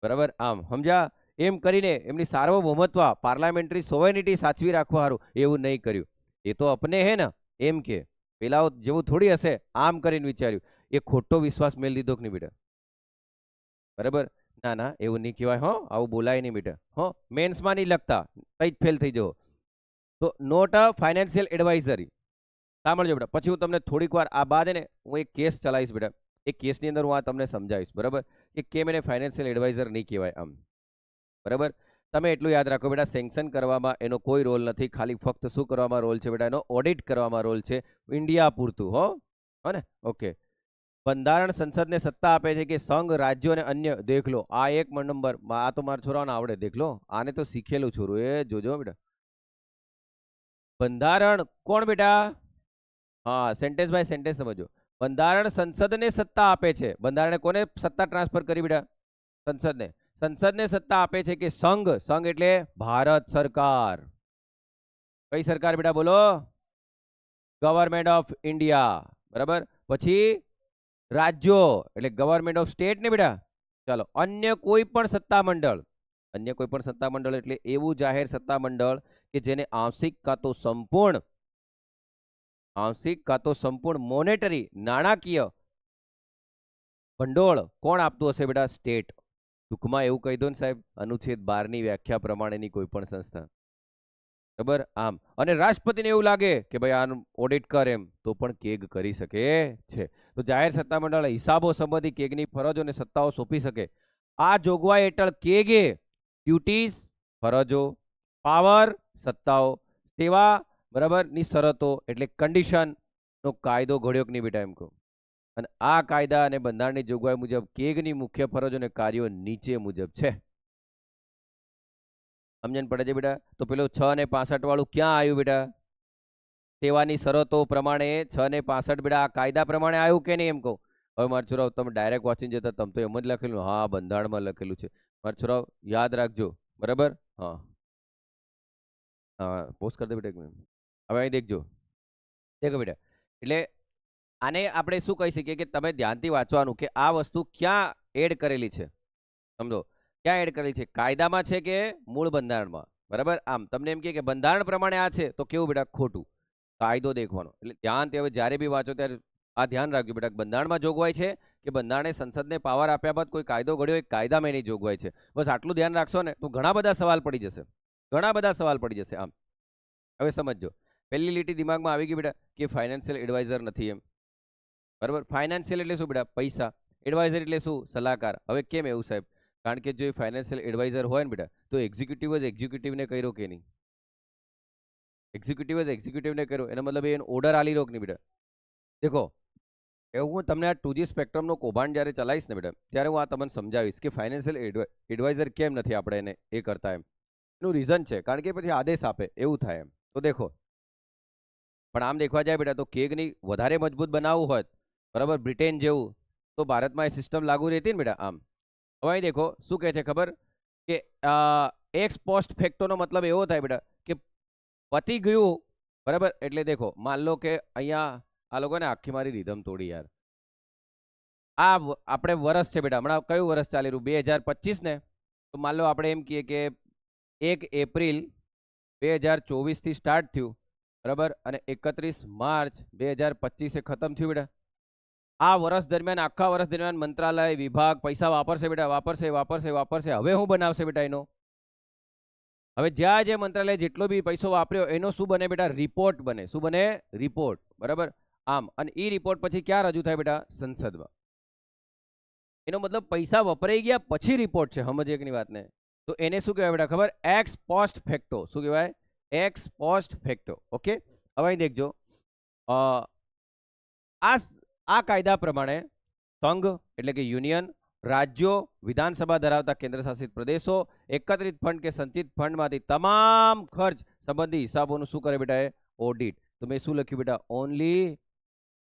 બરાબર. આમ સમજ્યા? એમ કરીને એમની સાર્વભૌમત્વ પાર્લામેન્ટરી સોવેનિટી સાચવી રાખવા સારું એવું નહીં કર્યું. એ તો અપને હે ને એમ કે પેલા જેવું થોડી હશે, આમ કરીને વિચાર્યું. એ ખોટો વિશ્વાસ મેળ દીધો કે નહીં બેટા? બરાબર. ના ના, એવું નહીં કહેવાય હો, આવું બોલાય નહીં બેટા. હો, મેન્સમાં નહીં લખતા, કઈ જ ફેલ થઈ જવો. તો નોટ અ ફાઇનાન્શિયલ એડવાઇઝરી. સાંભળજો બેટા, પછી હું તમને થોડીક વાર આ બાદ ને હું એક કેસ ચલાવીશ બેટા. એ કેસની અંદર હું આ તમને સમજાવીશ. બરાબર, કે કેમ એને ફાઇનાન્શિયલ એડવાઇઝર નહીં કહેવાય આમ. બરાબર. તમે એટલું યાદ રાખો બેટા, સેન્કશન કરવામાં એનો કોઈ રોલ નથી. ખાલી ફક્ત શું કરવામાં રોલ છે બેટા? એનો ઓડિટ કરવામાં રોલ છે, ઇન્ડિયા પૂરતું. હો ને? ઓકે. બંધારણ સંસદને સત્તા આપે છે કે સંઘ, રાજ્યો અને અન્ય. દેખ લો, આ એક નંબર. આ તો મારા છોરાને આવડે. દેખ લો, આને તો શીખેલું છોરું, એ જોજો બેટા. બંધારણ કોણ બેટા? હા, સેન્ટેન્સ બાય સેન્ટેન્સ સમજો. બંધારણ સંસદને સત્તા આપે છે. બંધારણે કોને સત્તા ટ્રાન્સફર કરી બેટા? સંસદને. સંસદને સત્તા આપે છે કે સંઘ, સંઘ એટલે ભારત સરકાર. કઈ સરકાર બેટા? બોલો. Government of India. બરાબર. પછી રાજ્યો એટલે ગવર્મેન્ટ ઓફ સ્ટેટ ને બેટા. ચાલો, અન્ય કોઈ પણ સત્તા મંડળ. અન્ય કોઈ પણ સત્તા મંડળ એટલે એવું જાહેર સત્તા મંડળ કે જેને આંશિક કાં તો સંપૂર્ણ, આંશિક કાં તો સંપૂર્ણ મોનેટરી નાણાકીય ભંડોળ કોણ આપતું હશે બેટા? સ્ટેટ. ટૂંકમાં એવું કહી દો ને સાહેબ, અનુચ્છેદ 12 ની વ્યાખ્યા પ્રમાણેની કોઈ પણ સંસ્થા. બરાબર. આમ અને રાષ્ટ્રપતિને એવું લાગે કે ભાઈ આનું ઓડિટ કર એમ, તો પણ કેગ કરી શકે છે. તો જાહેર સત્તા મંડળ હિસાબો સંબંધી કેગની ફરજો અને સત્તાઓ સોંપી શકે. આ જોગવાઈ હેઠળ કેગે ડ્યુટીઝ ફરજો, પાવર સત્તાઓ, સેવા બરાબર ની શરતો એટલે કન્ડિશન નો કાયદો ઘડ્યો કે નહીં બેટા એમ કહું. અને આ કાયદા અને બંધારણની જોગવાઈ મુજબ કેગની મુખ્ય ફરજો અને કાર્યો નીચે મુજબ છે. સમજણ પડે છે બેટા? તો પેલું 6 ને 65 વાળું ક્યાં આવ્યું બેટા? સેવાની શરતો પ્રમાણે 6 ને 65 બેટા આ કાયદા પ્રમાણે આવ્યું કે નહીં એમ કહું. હવે મારા છોરાઓ તમે ડાયરેક્ટ વાંચીને જતા, તમે તો એમ જ લખેલું. હા, બંધારણમાં લખેલું છે. મારા છોરાઓ યાદ રાખજો. બરાબર. હા હા, પોસ્ટ કરી દે બેટા એક મિનિટ. હવે અહીં દેખજો, દેખો બેટા. એટલે આને આપણે શું કહી શકીએ કે તમે ધ્યાનથી વાંચવાનું કે આ વસ્તુ ક્યાં એડ કરેલી છે. સમજો, ક્યાં એડ કરેલી છે? કાયદામાં છે કે મૂળ બંધારણમાં? બરાબર. આમ તમને એમ કે બંધારણ પ્રમાણે આ છે તો કેવું બેટા? ખોટું. કાયદો દેખવાનો. એટલે ધ્યાનથી હવે જ્યારે બી વાંચો ત્યારે આ ધ્યાન રાખજો બેટા. બંધારણમાં જોગવાઈ છે કે બંધારણે સંસદને પાવર આપ્યા બાદ કોઈ કાયદો ઘડ્યો, એક કાયદામાં એની જોગવાઈ છે. બસ આટલું ધ્યાન રાખશો ને તો ઘણા બધા સવાલ પડી જશે, ઘણા બધા સવાલ પડી જશે. આમ હવે સમજો, પહેલી લીટી દિમાગમાં આવી ગઈ બેટા કે ફાઇનાન્શિયલ એડવાઇઝર નથી એમ. બરાબર. ફાઇનાન્શિયલ એટલે શું બેટા? પૈસા. એડવાઇઝર એટલે શું? સલાહકાર. હવે કેમ એવું સાહેબ? કારણ કે જો ફાઇનાન્શિયલ એડવાઇઝર હોય ને બેટા, તો એક્ઝિક્યુટિવ જ એક્ઝિક્યુટિવને કર્યો કે નહીં? એક્ઝિક્યુટિવ જ એક્ઝિક્યુટિવને કર્યો, એનો મતલબ એને ઓર્ડર આલી રહ્યો કે નહીં બેટા? દેખો, એવું હું તમને આ 2G સ્પેક્ટ્રમનો કૌભાંડ જ્યારે ચલાવીશ ને બેટા, ત્યારે હું આ તમને સમજાવીશ કે ફાઇનાન્શિયલ એડવાઇઝર કેમ નથી આપણે એને એ કરતા એમ. એનું રીઝન છે, કારણ કે પછી આદેશ આપે એવું થાય એમ. તો દેખો, પણ આમ દેખવા જાય બેટા તો કેગની વધારે મજબૂત બનાવવું હોય બરાબર, બ્રિટેન જેવું, તો ભારતમાં એ સિસ્ટમ લાગુ રહેતી ને બેટા. આમ હવે અહીં દેખો શું કહે છે ખબર, કે એક્સ પોસ્ટ ફેક્ટોનો મતલબ એવો થાય બેટા કે પતી ગયું, બરાબર. એટલે દેખો માન લો કે અહીંયા આ લોકોને આખી મારી રીધમ તોડી યાર. આ આપણે વર્ષ છે બેટા, હમણાં કયું વર્ષ ચાલી રહ્યું, 2025 ને. તો માન લો આપણે એમ કહીએ કે 1 એપ્રિલ 2024 થી સ્ટાર્ટ થયું, બરાબર, અને 31 માર્ચ 2025 ખતમ થયું બેટા. આ વર્ષ દરમિયાન, આખા વર્ષ દરમિયાન મંત્રાલય, વિભાગ પૈસા વાપરશે બેટા, વાપરશે. હવે શું બનાવશે બેટા એનો? હવે જ્યાં જે મંત્રાલય જેટલો બી પૈસો વાપર્યો એનો શું બને બેટા? રિપોર્ટ બને. શું બને? રિપોર્ટ, બરાબર. આમ, અને એ રિપોર્ટ પછી ક્યાં રજૂ થાય બેટા? સંસદમાં. એનો મતલબ પૈસા વપરાઈ ગયા પછી રિપોર્ટ છે, સમજ એકની વાતને. તો એને શું કહેવાય બેટા ખબર? X post facto. શું કહેવાય? X post facto. ઓકે, હવે અહીં દેખજો, આ કાયદા પ્રમાણે સંઘ એટલે કે યુનિયન, રાજ્યો, વિધાનસભા ધરાવતા કેન્દ્ર શાસિત પ્રદેશો એકત્રિત ફંડ કે સંચિત ફંડમાંથી તમામ ખર્ચ સંબંધી હિસાબોનું શું કરે બેટા? એ ઓડિટ. તો મેં શું લખ્યું બેટા? ઓનલી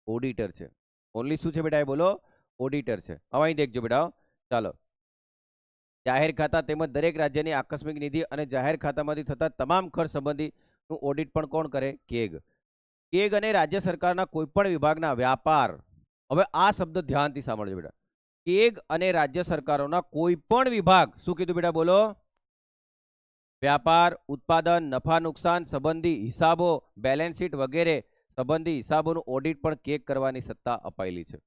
ઓડિટર છે. ઓનલી શું છે બેટા? એ બોલો, ઓડિટર છે. હવે અહીં દેખજો બેટા, ચાલો. જાહેર ખાતા તેમજ દરેક રાજ્યની આકસ્મિક નિધિ અને જાહેર ખાતામાંથી થતા તમામ ખર્ચ સંબંધીનું ઓડિટ પણ કોણ કરે? કેગ. કેગ અને રાજ્ય સરકારના કોઈ પણ વિભાગના વ્યાપાર, હવે આ શબ્દ ધ્યાનથી સાંભળજો બેટા. કેગ અને રાજ્ય સરકારોના કોઈ પણ વિભાગ, શું કીધું બેટા? બોલો. વ્યાપાર, ઉત્પાદન, નફા નુકસાન સંબંધી હિસાબો, બેલેન્સ શીટ વગેરે સંબંધી હિસાબોનું ઓડિટ પણ કેગ કરવાની સત્તા અપાયેલી છે.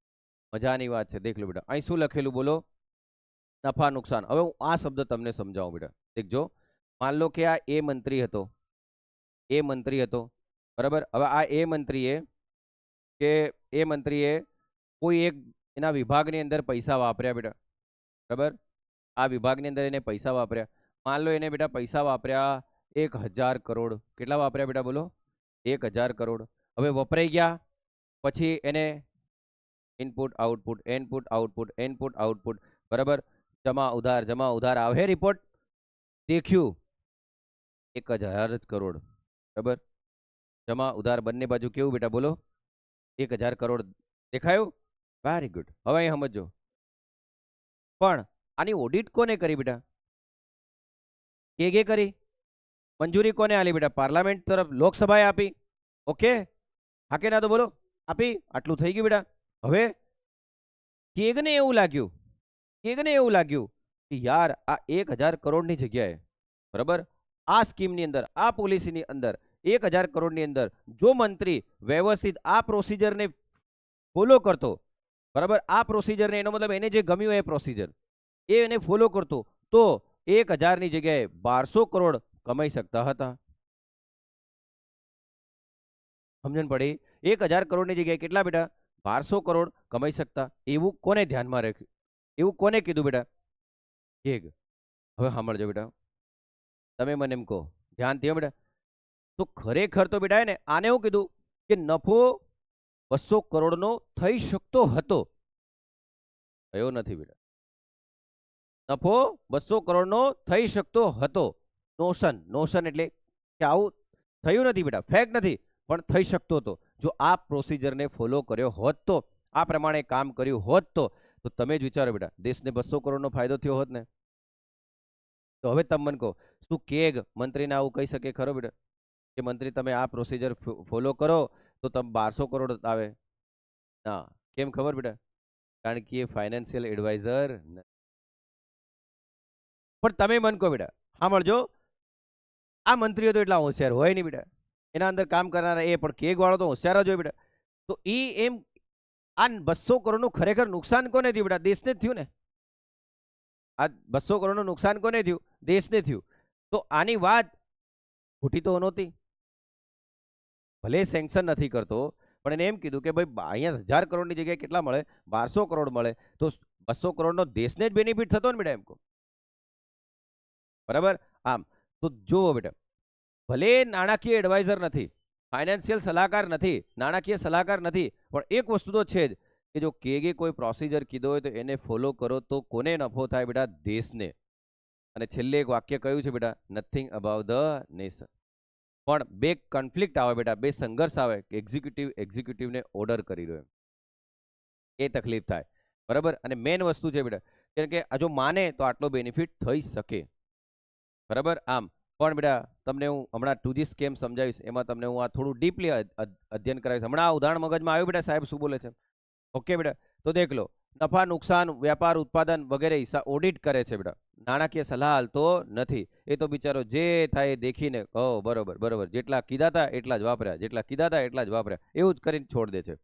મજાની વાત છે. દેખ લો બેટા, અહીં શું લખેલું બોલો? નફા નુકસાન. હવે હું આ શબ્દ તમને સમજાવું બેટા. દેખજો, માન લો કે આ એ મંત્રી હતો, બરાબર. હવે આ એ મંત્રીએ કોઈ એક એના વિભાગની અંદર પૈસા વાપર્યા બેટા, બરાબર. આ વિભાગની અંદર એને પૈસા વાપર્યા. માન લો એને બેટા પૈસા વાપર્યા 1000 કરોડ. કેટલા વાપર્યા બેટા? બોલો, 1000 કરોડ. હવે વપરાઈ ગયા પછી એને ઇનપુટ આઉટપુટ, બરાબર. જમા ઉધાર આવે રિપોર્ટ. દેખ્યું 1000 જ કરોડ, બરાબર. જમા ઉધાર બંને બાજુ કેવું બેટા? બોલો, 1000 કરોડ દેખાયું? Very good. હવે અહીં સમજો, પણ આની ઓડિટ કોને કરી બેટા? કેગે કરી. મંજૂરી કોને આલી બેટા? પાર્લામેન્ટ તરફ, લોકસભાએ આપી. ઓકે, હા કે ના? તો બોલો, આપી. આટલું થઈ ગયું બેટા. હવે કેગને એવું લાગ્યું કે યાર આ 1000 કરોડની જગ્યાએ, બરાબર, આ સ્કીમની અંદર, આ પોલિસીની અંદર 1000 કરોડની અંદર જો મંત્રી વ્યવસ્થિત આ પ્રોસિજરને ફોલો કરતો, બરાબર, આ પ્રોસિજરને, એનો મતલબ એને જે ગમ્યું એ પ્રોસિજર એને ફોલો કરતો, તો 1000 ની જગ્યાએ 1200 કરોડ કમાઈ શકતા હતા. સમજણ પડી? 1000 કરોડની જગ્યાએ કેટલા બેટા? 1200 કરોડ કમાઈ શકતા. એવું કોને ધ્યાનમાં રાખ્યું? એવું કોને કીધું બેટા? કેગ. હવે સાંભળજો બેટા, તમે મને એમ કહો, ધ્યાનથી બેટા. તો ખરેખર તો બેટા ને આને એવું કીધું કે નફો 200 કરોડનો થઈ શકતો હતો. થયો નથી બેટા. નફો 200 કરોડનો થઈ શકતો હતો. નોશન એટલે કે આવું થયું નથી બેટા, ફેક્ટ નથી, પણ થઈ શકતો હતો. જો આ પ્રોસિજરને ફોલો કર્યો હોત, તો આ પ્રમાણે કામ કર્યું હોત, તો તમે જ વિચારો બેટા, દેશને 200 કરોડનો ફાયદો થયો હોત ને. તો હવે તમે મને કહો, શું કેગ મંત્રીને આવું કહી શકે ખરો બેટા કે મંત્રી તમે આ પ્રોસિજર ફોલો કરો તો તમે 1200 કરોડ આવે? ના. કેમ ખબર બેટા? કારણ કે એ ફાઇનાન્શિયલ એડવાઇઝર. પણ તમે મને કહો બેટા, સાંભળજો, આ મંત્રીઓ તો એટલા હોશિયાર હોય નહીં બેટા. એના અંદર કામ કરનારા એ પણ કેગ વાળો તો હોશિયાર જ હોય બેટા. તો એ એમ આ 200 કરોડનું ખરેખર નુકસાન કોને થયું બેટા? દેશને જ થયું ને. આ 200 કરોડનું નુકસાન કોને થયું? દેશને થયું. તો આની વાત ખોટી તો નહોતી. ભલે સેન્કશન નથી કરતો, પણ એને એમ કીધું કે ભાઈ અહીંયા 1000 કરોડની જગ્યાએ કેટલા મળે? 1200 કરોડ મળે. તો 200 કરોડનો દેશને જ બેનિફિટ થતો ને બેટા, એમ કહો. બરાબર. આમ તો જુઓ બેટા, ભલે નાણાકીય એડવાઇઝર નથી, ફાઇનાન્શિયલ સલાહકાર નથી, નાણાકીય સલાહકાર નથી, પણ એક વસ્તુ તો છે જ કે જો કેગે કોઈ પ્રોસિજર કીધો હોય તો એને ફોલો કરો તો કોને નફો થાય બેટા? દેશને. અને છેલ્લે એક વાક્ય કયું છે બેટા? Nothing about the nation. પણ બે કોન્ફ્લિક્ટ આવે બેટા, બે સંઘર્ષ આવે કે એક્ઝિક્યુટિવને ઓર્ડર કરી રહ્યો. એ તકલીફ થાય, બરાબર. અને મેઇન વસ્તુ છે બેટા, કેમ કે આ જો માને તો આટલો બેનિફિટ થઈ શકે, બરાબર. આમ પણ બેટા તમને હું હમણાં 2G સ્કેમ સમજાવીશ, એમાં તમને હું આ થોડું ડીપલી અધ્યયન કરાવીશ. હમણાં આ ઉદાહરણ મગજમાં આવ્યું બેટા, સાહેબ શું બોલે છે? ઓકે બેટા, તો દેખ લો, નફા નુકસાન વ્યાપાર ઉત્પાદન વગેરે હિસાબ ઓડિટ કરે છે બેટા, નાણાકીય સલાહ હાલતો નથી. એ તો બિચારો જે થાય એ દેખીને બરોબર બરોબર, જેટલા કીધા હતા એટલા જ વાપર્યા, જેટલા કીધા હતા એટલા જ વાપર્યા, એવું જ કરીને છોડ દે છે.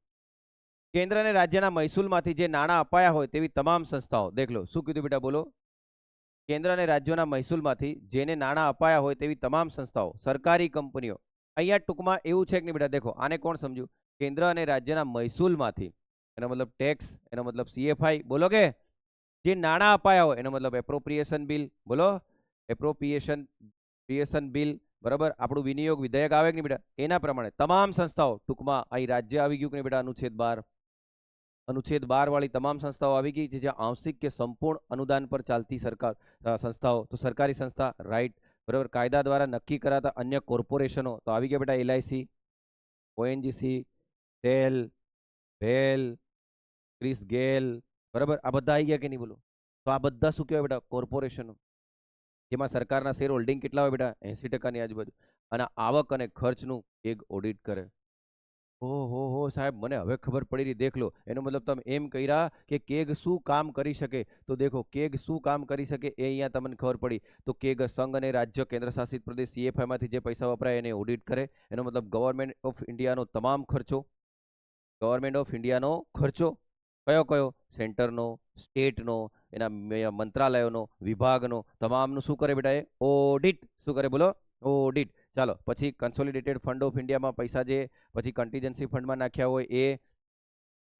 કેન્દ્ર અને રાજ્યના મહેસૂલમાંથી જે નાણાં અપાયા હોય તેવી તમામ સંસ્થાઓ, દેખ લો શું કીધું બેટા, બોલો. કેન્દ્ર અને રાજ્યોના મહેસૂલમાંથી જેને નાણાં અપાયા હોય તેવી તમામ સંસ્થાઓ, સરકારી કંપનીઓ. અહીંયા ટૂંકમાં એવું છે કે નહીં બેટા, દેખો આને કોણ સમજ્યું? કેન્દ્ર અને રાજ્યના મહેસૂલમાંથી, એનો મતલબ ટેક્સ, એનો મતલબ CFI, બોલો કે જે નાણાં અપાયા હોય એનો મતલબ એપ્રોપ્રિએશન બિલ, બોલો. એપ્રોપ્રિએશન બિલ, બરાબર. આપણું વિનિયોગ વિધેયક આવે કે નહીં બેટા, એના પ્રમાણે તમામ સંસ્થાઓ, ટૂંકમાં અહીં રાજ્ય આવી ગયું કે નહીં બેટા, અનુચ્છેદ 12 વાળી તમામ સંસ્થાઓ આવી ગઈ છે, જ્યાં આંશિક કે સંપૂર્ણ અનુદાન પર ચાલતી સરકાર સંસ્થાઓ, તો સરકારી સંસ્થા, રાઈટ, બરાબર. કાયદા દ્વારા નક્કી કરાતા અન્ય કોર્પોરેશનો તો આવી ગયા બેટા, LIC, ONGC, સેલ, ભેલ, ક્રિસ ગેલ, બરાબર. આ બધા આવી ગયા કે નહીં, બોલો. તો આ બધા શું કહેવાય બેટા? કોર્પોરેશનો. જેમાં સરકારના શેર હોલ્ડિંગ કેટલા હોય બેટા? 80%ની આજુબાજુ. અને આવક અને ખર્ચનું એક ઓડિટ કરે. ઓહો સાહેબ, મને હવે ખબર પડી રહી. દેખ લો, એનો મતલબ તમે એમ કહ્યા કે કેગ શું કામ કરી શકે, તો દેખો કેગ શું કામ કરી શકે એ અહીંયા તમને ખબર પડી. તો કેગ સંઘ અને રાજ્ય કેન્દ્ર શાસિત પ્રદેશ CFI માંથી જે પૈસા વપરાય એને ઓડિટ કરે. એનો મતલબ ગવર્મેન્ટ ઓફ ઇન્ડિયાનો તમામ ખર્ચો, ગવર્મેન્ટ ઓફ ઇન્ડિયાનો ખર્ચો કયો કયો, સેન્ટરનો, સ્ટેટનો, એના મંત્રાલયોનો, વિભાગનો, તમામનું શું કરે બેટા? એ ઓડિટ. શું કરે બોલો? ઓડિટ. ચાલો પછી કન્સોલિડેટેડ ફંડ ઓફ ઇન્ડિયામાં પૈસા જે પછી કન્ટીજન્સી ફંડમાં નાખ્યા હોય, એ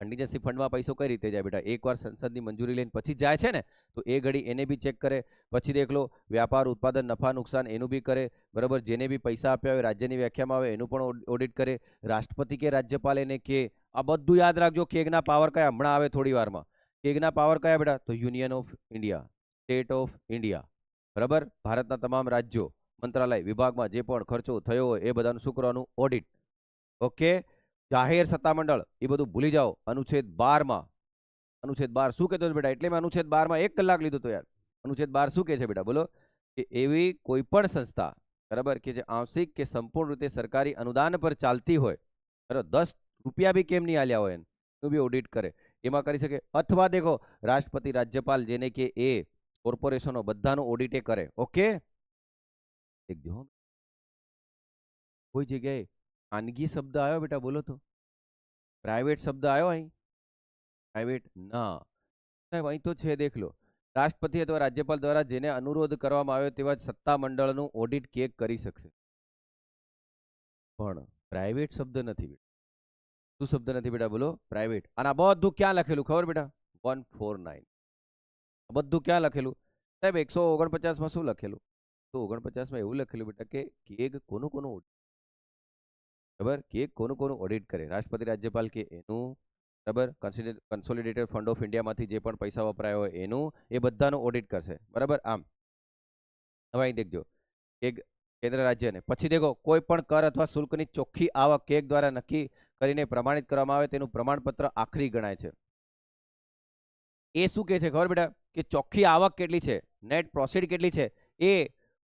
કન્ટીજન્સી ફંડમાં પૈસો કઈ રીતે જાય બેટા? એકવાર સંસદની મંજૂરી લઈને પછી જાય છે ને, તો એ ઘડી એને બી ચેક કરે. પછી દેખ લો, વ્યાપાર ઉત્પાદન નફા નુકસાન એનું બી કરે, બરાબર. જેને બી પૈસા આપ્યા હોય રાજ્યની વ્યાખ્યામાં આવે એનું પણ ઓડિટ કરે. રાષ્ટ્રપતિ કે રાજ્યપાલ એને કે, આ બધું યાદ રાખજો. કેગના પાવર કયા હમણાં આવે થોડી વારમાં. કેગના પાવર કયા બેટા? તો union of India, state of India, બરાબર. ભારતના તમામ રાજ્યો, મંત્રાલય, વિભાગમાં જે પણ ખર્ચો થયો હોય એ બધાનું શું કરવાનું? ઓડિટ. ઓકે. જાહેર સત્તામંડળ એ બધું ભૂલી જાઓ. અનુચ્છેદ 12 શું કહેતો બેટા? એટલે મેં અનુચ્છેદ 12માં 1 કલાક લીધું તો યાર. અનુચ્છેદ 12 શું કહે છે બેટા, બોલો? કે એવી કોઈ પણ સંસ્થા, બરાબર, કે જે આંશિક કે સંપૂર્ણ રીતે સરકારી અનુદાન પર ચાલતી હોય, બરાબર, 10 રૂપિયા બી કેમ નહીં આલ્યા હોય એનું બી ઓડિટ કરે. એમાં કરી શકે. અથવા દેખો, રાષ્ટ્રપતિ, રાજ્યપાલ જેને કે એ કોર્પોરેશનો બધાનું ઓડિટ કરે. ઓકે. એકજો કોઈ જગ્યાએ ખાનગી શબ્દ આવ્યો બેટા, બોલો તો. પ્રાઇવેટ શબ્દ આવ્યો અહીં? પ્રાઇવેટ ના સાહેબ, અહીં તો છે. દેખ લો, રાષ્ટ્રપતિ અથવા રાજ્યપાલ દ્વારા જેને અનુરોધ કરવામાં આવ્યો તેવા સત્તા મંડળનું ઓડિટ કેગ કરી શકશે. પણ પ્રાઇવેટ શબ્દ નથી બેટા. શું શબ્દ નથી બેટા, બોલો? પ્રાઇવેટ. અને આ બધું ક્યાં લખેલું ખબર બેટા? 149. બધું ક્યાં લખેલું સાહેબ? 149માં શું લખેલું? 149માં એવું લખેલું બેટા કે કેગ કોનું કોનું, બરાબર, કે કોનું કોનું ઓડિટ કરે. રાષ્ટ્રપતિ રાજ્યપાલ કે એનું, બરાબર. કન્સોલિડેટેડ ફંડ ઓફ ઇન્ડિયામાંથી જે પણ પૈસા વપરાય હોય એનું, એ બધાનું ઓડિટ કરશે, બરાબર. આમ હવે અહીં દેખજો, કેગ કેન્દ્ર રાજ્યને. પછી દેખો, કોઈ પણ કર અથવા શુલ્કની ચોખ્ખી આવક કેગ દ્વારા નક્કી કરીને પ્રમાણિત કરવામાં આવે તેનું પ્રમાણપત્ર આખરી ગણાય છે. એ શું કહે છે ખબર બેટા? કે ચોખ્ખી આવક કેટલી છે, નેટ પ્રોસીડ કેટલી છે, એ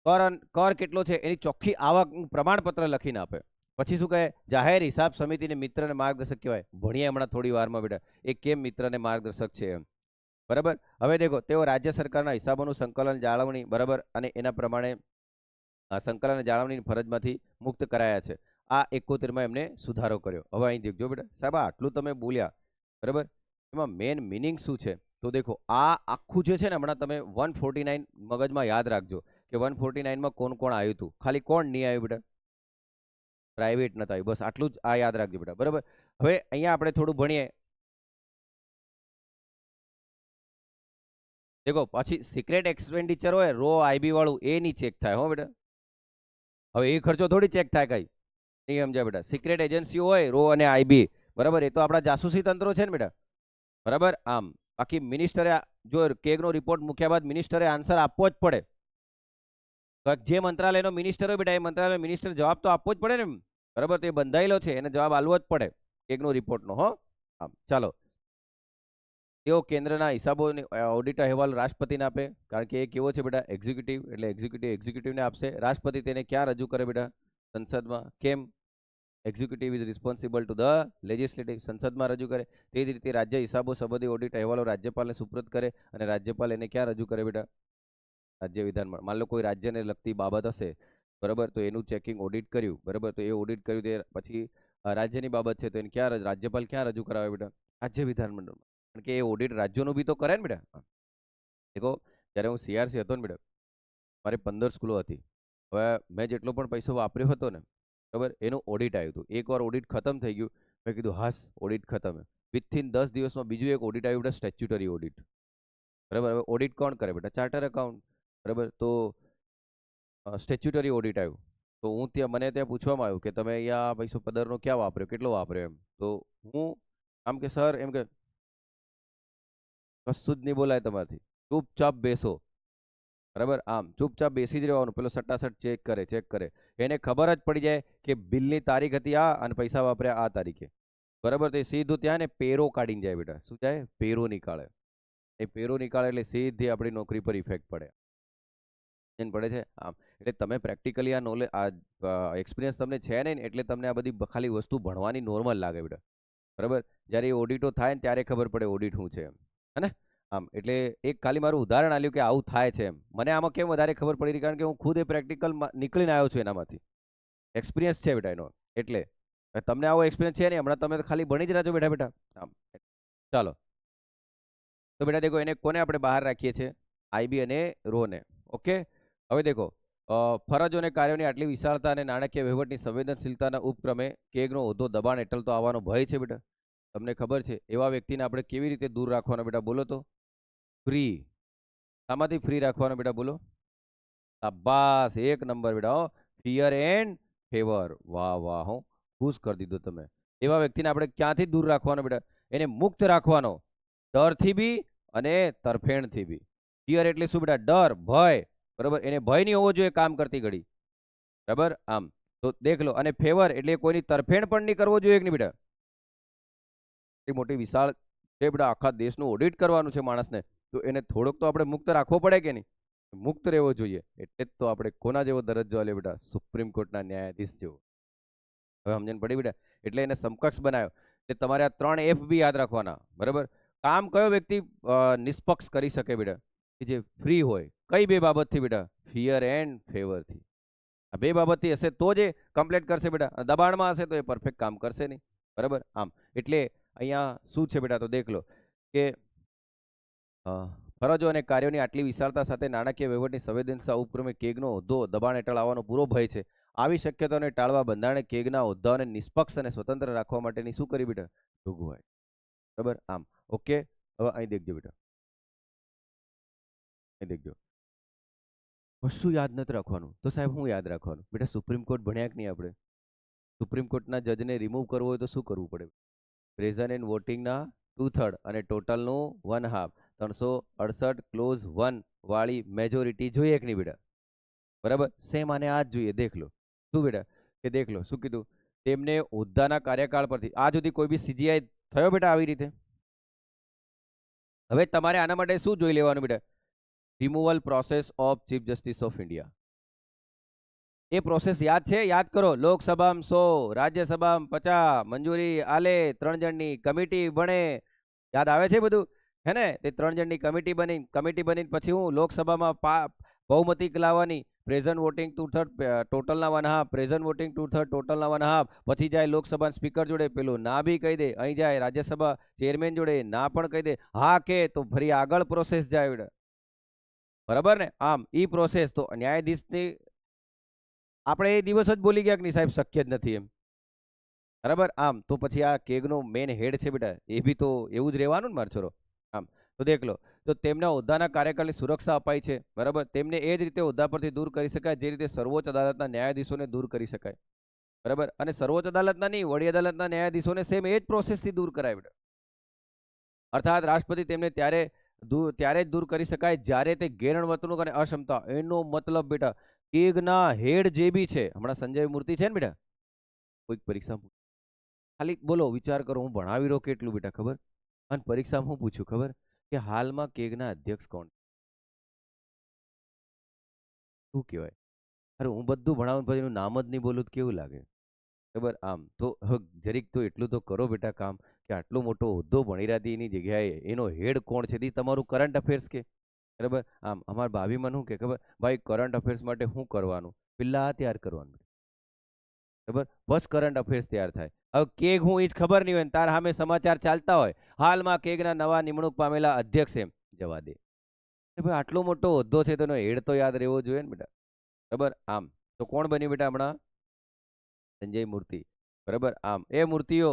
કર કેટલો છે એની ચોખ્ખી આવક પ્રમાણપત્ર લખીને આપે. પછી શું કહે? જાહેર હિસાબ સમિતિને મિત્ર અને માર્ગદર્શક કહેવાય. ભણીએ હમણાં થોડી વારમાં બેટા એ કેમ મિત્ર અને માર્ગદર્શક છે એમ, બરાબર. હવે દેખો, તેઓ રાજ્ય સરકારના હિસાબોનું સંકલન, જાળવણી, બરાબર, અને એના પ્રમાણે સંકલન અને જાળવણીની ફરજમાંથી મુક્ત કરાયા છે. આ 71માં એમને સુધારો કર્યો. હવે અહીં દેખજો બેટા, સાહેબ આટલું તમે બોલ્યા, બરાબર, એમાં મેન મિનિંગ શું છે? તો દેખો, આ આખું જે છે ને, હમણાં તમે 149 મગજમાં યાદ રાખજો કે 149માં કોણ કોણ આવ્યું હતું. ખાલી કોણ નહીં આવ્યું બેટા? પ્રાઇવેટ નતા આવ્યું. બસ આટલું જ આ યાદ રાખજો બેટા, બરાબર. હવે અહીંયા આપણે થોડું ભણીએ. દેખો, પછી સિક્રેટ એક્સપેન્ડિચર હોય રો IB વાળું, એ નહીં ચેક થાય હો બેટા. હવે એ ખર્ચો થોડી ચેક થાય, કઈ નહીં સમજ્યા બેટા. સિક્રેટ એજન્સીઓ હોય રો અને IB, બરાબર, એ તો આપણા જાસૂસી તંત્રો છે ને બેટા, બરાબર. આમ બાકી મિનિસ્ટરે જો કેગનો રિપોર્ટ મૂક્યા બાદ મિનિસ્ટરે આન્સર આપવો જ પડે. જે મંત્રાલયનો મિનિસ્ટર હોય બેટા, એ મંત્રાલય મિનિસ્ટર જવાબ તો આપવો જ પડે ને, બરાબર. તો એ બંધાયેલો છે, એને જવાબ આપવો જ પડે કેગનો રિપોર્ટનો. હો આમ ચાલો, તેઓ કેન્દ્રના હિસાબોની ઓડિટ અહેવાલ રાષ્ટ્રપતિને આપે, કારણ કે એ કેવો છે બેટા એક્ઝિક્યુટિવ, એટલે એક્ઝિક્યુટિવને આપશે. રાષ્ટ્રપતિ તેને ક્યાં રજૂ કરે બેટા? સંસદમાં. કેમ? Executive is responsible to the legislative, સંસદમાં રજૂ કરે. તે જ રીતે રાજ્ય હિસાબો સંબંધી ઓડિટ અહેવાલો રાજ્યપાલને સુપ્રત કરે અને રાજ્યપાલ એને ક્યાં રજૂ કરે બેટા? રાજ્ય વિધાનમાં. માન લો કોઈ રાજ્યને લગતી બાબત હશે, બરાબર, તો એનું ચેકિંગ ઓડિટ કર્યું, બરાબર, તો એ ઓડિટ કર્યું તે પછી રાજ્યની બાબત છે તો એને ક્યાં રાજ્યપાલ ક્યાં રજૂ કરાવે બેટા? રાજ્ય વિધાનમંડળમાં. કારણ કે એ ઓડિટ રાજ્યોનું બી તો કરે ને બેટા. દેખો, જ્યારે હું સીઆરસી હતો ને બેટા, મારે 15 સ્કૂલો હતી. હવે મેં જેટલો પણ પૈસો વાપર્યો હતો ને, બરાબર, એનું ઓડિટ આવ્યું હતું. એકવાર ઓડિટ ખતમ થઈ ગયું, મેં કીધું હાસ ઓડિટ ખતમ. વિથિન 10 દિવસમાં બીજું એક ઓડિટ આવ્યું બેટા, સ્ટેચ્યુટરી ઓડિટ. બરાબર, હવે ઓડિટ કોણ કરે બેટા? Charter account. બરાબર, તો સ્ટેચ્યુટરી ઓડિટ આવ્યું. તો મને ત્યાં પૂછવામાં આવ્યું કે તમે અહીંયા પૈસો પદરનો ક્યાં વાપર્યો, કેટલો વાપર્યો એમ. તો હું આમ કે સર એમ કે કશું જ નહીં બોલાય તમારથી, ચૂપચાપ બેસો. બરાબર, આમ ચૂપચાપ બેસી જ રહેવાનું. પેલો સટ્ટાસટ ચેક કરે. એને ખબર જ પડી જાય કે બિલની તારીખ હતી આ અને પૈસા વાપર્યા આ તારીખે. બરાબર, તો એ સીધું ત્યાં ને પેરો કાઢીને જાય બેટા. શું જાય? પેરો નીકાળે. એ પેરો નીકાળે એટલે સીધી આપણી નોકરી પર ઇફેક્ટ પડે. પડે છે આમ. એટલે તમે પ્રેક્ટિકલી આ નોલેજ, આ એક્સપિરિયન્સ તમને છે નહીં, એટલે તમને આ બધી ખાલી વસ્તુ ભણવાની નોર્મલ લાગે બેટા. બરાબર, જ્યારે એ ઓડિટો થાય ને ત્યારે ખબર પડે ઓડિટ શું છે એમ. હે ને? આમ એટલે એક ખાલી મારું ઉદાહરણ આલ્યું કે આવું થાય છે એમ. મને આમાં કેમ વધારે ખબર પડી રહી, કારણ કે હું ખુદ એ પ્રેક્ટિકલ નીકળીને આવ્યો છું એનામાંથી. એક્સપિરિયન્સ છે બેટા એનો. એટલે તમને આવો એક્સપિરિયન્સ છે નહીં, હમણાં તમે તો ખાલી ભણી જ રહેજો બેટા બેટા. આમ ચાલો, તો બેટા દેખો, એને કોને આપણે બહાર રાખીએ છીએ? આઈબી અને રોને. ઓકે, હવે દેખો, ફરજો અને કાર્યોની આટલી વિશાળતા અને નાણાકીય વહીવટની સંવેદનશીલતાના ઉપક્રમે કેગનો હોદ્દો દબાણ હેઠળ તો આવવાનો ભય છે બેટા. તમને ખબર છે એવા વ્યક્તિને આપણે કેવી રીતે દૂર રાખવાનો બેટા? બોલો તો. ફ્રી. શામાંથી ફ્રી રાખવાનો બેટા? બોલો. શાબાશ, એક નંબર બેટા. Fear and favour. વાહ વાહ, હો, ખુશ કરી દીધો તમે. એવા વ્યક્તિને આપણે ક્યાંથી દૂર રાખવાનો બેટા? એને મુક્ત રાખવાનો, ડરથી બી અને તરફેણથી બી. ફિયર એટલે શું બેટા? ડર, ભય. બરાબર, એને ભય નહીં હોવો જોઈએ કામ કરતી ઘડી. બરાબર, આમ તો દેખ લો. અને ફેવર એટલે કોઈની તરફેણ પણ નહીં કરવો જોઈએ કે નહીં બેટા? એ મોટી વિશાળ છે બેટા, આખા દેશનું ઓડિટ કરવાનું છે માણસને, તો એને થોડોક તો આપણે મુક્ત રાખવો પડે કે નહીં? મુક્ત રહેવો જોઈએ. એટલે જ તો આપણે કોના જેવો દરજ્જો આલ્યો બેટા? સુપ્રીમ કોર્ટના ન્યાયાધીશ જેવો. હવે સમજણ પડી બેટા? એટલે એને સમકક્ષ બનાવ્યો. એટલે તમારે આ 3 F બી યાદ રાખવાના. બરાબર, કામ કયો વ્યક્તિ નિષ્પક્ષ કરી શકે બેટા? કે જે ફ્રી હોય. કઈ બે બાબતથી બેટા? ફિયર એન્ડ ફેવરથી. આ બે બાબતથી હશે તો જ એ કમ્પ્લેટ કરશે બેટા. દબાણમાં હશે તો એ પરફેક્ટ કામ કરશે નહીં. બરાબર, આમ એટલે અહીંયા શું છે બેટા? તો દેખ લો કે ફરજો અને કાર્યોની આટલી વિશાળતા સાથે નાણાકીય વહીવટની સંવેદનશીલતા ઉપક્રમે કેગનો હોદ્દો દબાણ હેઠળ આવવાનો પૂરો ભય છે. આવી શક્યતાઓને ટાળવા બંધારણે કેગના હોદ્દાઓને નિષ્પક્ષ અને સ્વતંત્ર રાખવા માટેની શું કરી બેટા? જોગવાઈ. બરાબર, આમ ઓકે. હવે અહીં દેખજો બેટા, અહીં દેખજો. કશું યાદ નથી રાખવાનું તો સાહેબ હું યાદ રાખવાનું બેટા? સુપ્રીમ કોર્ટ ભણ્યા કે નહીં આપણે? સુપ્રીમ કોર્ટના જજને રિમૂવ કરવો હોય તો શું કરવું પડે? પ્રેઝન્ટ એન્ડ વોટિંગના 2/3 અને ટોટલનું 1/2, 368 ક્લોઝ 1 વાળી મેજોરિટી જોઈએ કે નહીં બેટા? બરાબર, સેમ આને આ જ જોઈએ. દેખ લો શું બેટા? કે દેખ લો શું કીધું? તેમને હોદ્દાના કાર્યકાળ પરથી આજ સુધી કોઈ બી સીજીઆઈ થયો બેટા આવી રીતે? હવે તમારે આના માટે શું જોઈ લેવાનું બેટા? Removal process of chief justice of India. A process યાદ છે? યાદ કરો. લોકસભામાં 100, રાજ્યસભામાં 50, મંજૂરી આલે 3 જણની કમિટી બને. યાદ આવે છે બધું? હે ને? તે 3 જણની કમિટી બની પછી હું લોકસભામાં બહુમતી લાવવાની. Present voting 2/3 ટોટલના 1/2, present voting 2/3 ટોટલના 1/2. પછી જાય લોકસભા સ્પીકર જોડે, પેલું ના બી કહી દે. અહીં જાય રાજ્યસભા ચેરમેન જોડે, ના પણ કહી દે. હા કે તો ફરી આગળ પ્રોસેસ જાય. બરાબર ને? આમ ઈ પ્રોસેસ તો ન્યાયાધીશની આપણે એ દિવસ જ બોલી ગયા કે નહીં સાહેબ શક્ય જ નથી એમ. બરાબર, આમ તો પછી આ કેગનો મેન હેડ છે બેટા, એ બી તો એવું જ રહેવાનું ને મારો છોરો. આમ તો દેખ લો, તો તેમના હોદ્દાના કાર્યકાળની સુરક્ષા અપાય છે. બરાબર, તેમને એ જ રીતે હોદ્દા પરથી દૂર કરી શકાય જે રીતે સર્વોચ્ચ અદાલતના ન્યાયાધીશોને દૂર કરી શકાય. બરાબર, અને સર્વોચ્ચ અદાલતના નહીં, વડી અદાલતના ન્યાયાધીશોને સેમ એ જ પ્રોસેસથી દૂર કરાય બેટા. અર્થાત રાષ્ટ્રપતિ તેમને ત્યારે જ દૂર કરી શકાય જ્યારે તે ગેરવર્તણૂક અને અક્ષમતા. એનો મતલબ બેટા કેગના હેડ જે બી છે, હમણાં સંજય મૂર્તિ છે ને બેટા, કોઈક પરીક્ષા ખાલી બોલો વિચાર કરો, હું ભણાવી રહ્યો કેટલું બેટા ખબર? અને પરીક્ષામાં હું પૂછ્યું ખબર કે હાલમાં કેગના અધ્યક્ષ કોણ? શું કહેવાય? અરે હું બધું ભણાવું પછી એનું નામ જ નહીં બોલું તો કેવું લાગે? બરાબર આમ તો જરીક તો એટલું તો કરો બેટા કામ કે આટલો મોટો હોદ્દો ભણી રહ્યા એની જગ્યાએ એનો હેડ કોણ છે તે તમારું કરંટ અફેર્સ કે. બરાબર આમ અમારા ભાભી મને શું કે ખબર ભાઈ કરંટ અફેર્સ માટે શું કરવાનું પેલા આ તૈયાર કરવાનું. બરાબર બસ કરંટ અફેર્સ તૈયાર થાય. હવે કેગ હું એ જ ખબર નહીં હોય ને તાર સામે સમાચાર ચાલતા હોય હાલમાં કેગના નવા નિમણૂક પામેલા અધ્યક્ષ એમ જવા દે. ભાઈ આટલો મોટો હોદ્દો છે તો એનો હેડ તો યાદ રહેવો જોઈએ ને બેટા. બરાબર આમ તો કોણ બન્યું બેટા હમણાં? સંજય મૂર્તિ. બરાબર આમ એ મૂર્તિઓ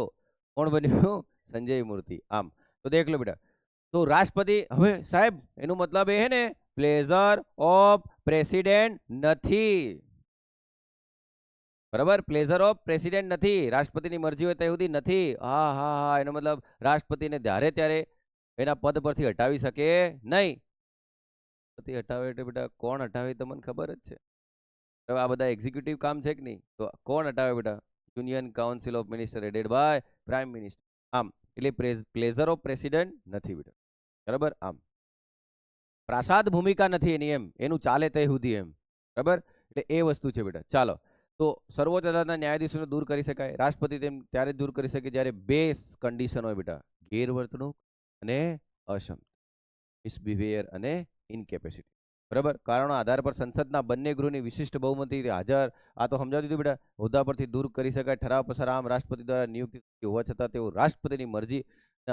કોણ બન્યું? સંજય મૂર્તિ. આમ તો દેખ લો બેટા. તો રાષ્ટ્રપતિ હવે સાહેબ એનું મતલબ એ હે ને પ્લેઝર ઓફ પ્રેસિડેન્ટ નથી. બરાબર પ્લેઝર ઓફ પ્રેસિડેન્ટ નથી. રાષ્ટ્રપતિની મરજી હોય ત્યાં સુધી નથી. હા હા હા એનો મતલબ રાષ્ટ્રપતિને જ્યારે ત્યારે એના પદ પરથી હટાવી શકે નહીં. હટાવે એટલે બેટા કોણ હટાવે તમને ખબર જ છે. હવે આ બધા એક્ઝિક્યુટિવ કામ છે કે નહીં તો કોણ હટાવે બેટા? Union council of minister headed by prime minister. આમ એટલે પ્લેઝર ઓફ પ્રેસિડેન્ટ નથી બેટા. બરાબર આમ પ્રાસાદ ભૂમિકા નથી એની એમ એનું ચાલે ત્યાં સુધી એમ. બરાબર એટલે એ વસ્તુ છે બેટા. ચાલો તો સર્વોચ્ચ અદાલતના ન્યાયાધીશોને દૂર કરી શકાય. રાષ્ટ્રપતિ તેમ ત્યારે દૂર કરી શકે જ્યારે બે કન્ડિશન હોય બેટા ગેરવર્તણૂક અને અક્ષમતા મિસબિહેવિયર અને ઇનકેપેસિટી. બરાબર કારણો આધાર પર સંસદના બંને ગૃહની વિશિષ્ટ બહુમતી હાજર આ તો સમજાવી દીધું બેટા. હોદ્દા પરથી દૂર કરી શકાય ઠરાવ પસાર આમ રાષ્ટ્રપતિ દ્વારા નિયુક્તિ હોવા છતાં તેઓ રાષ્ટ્રપતિની મરજી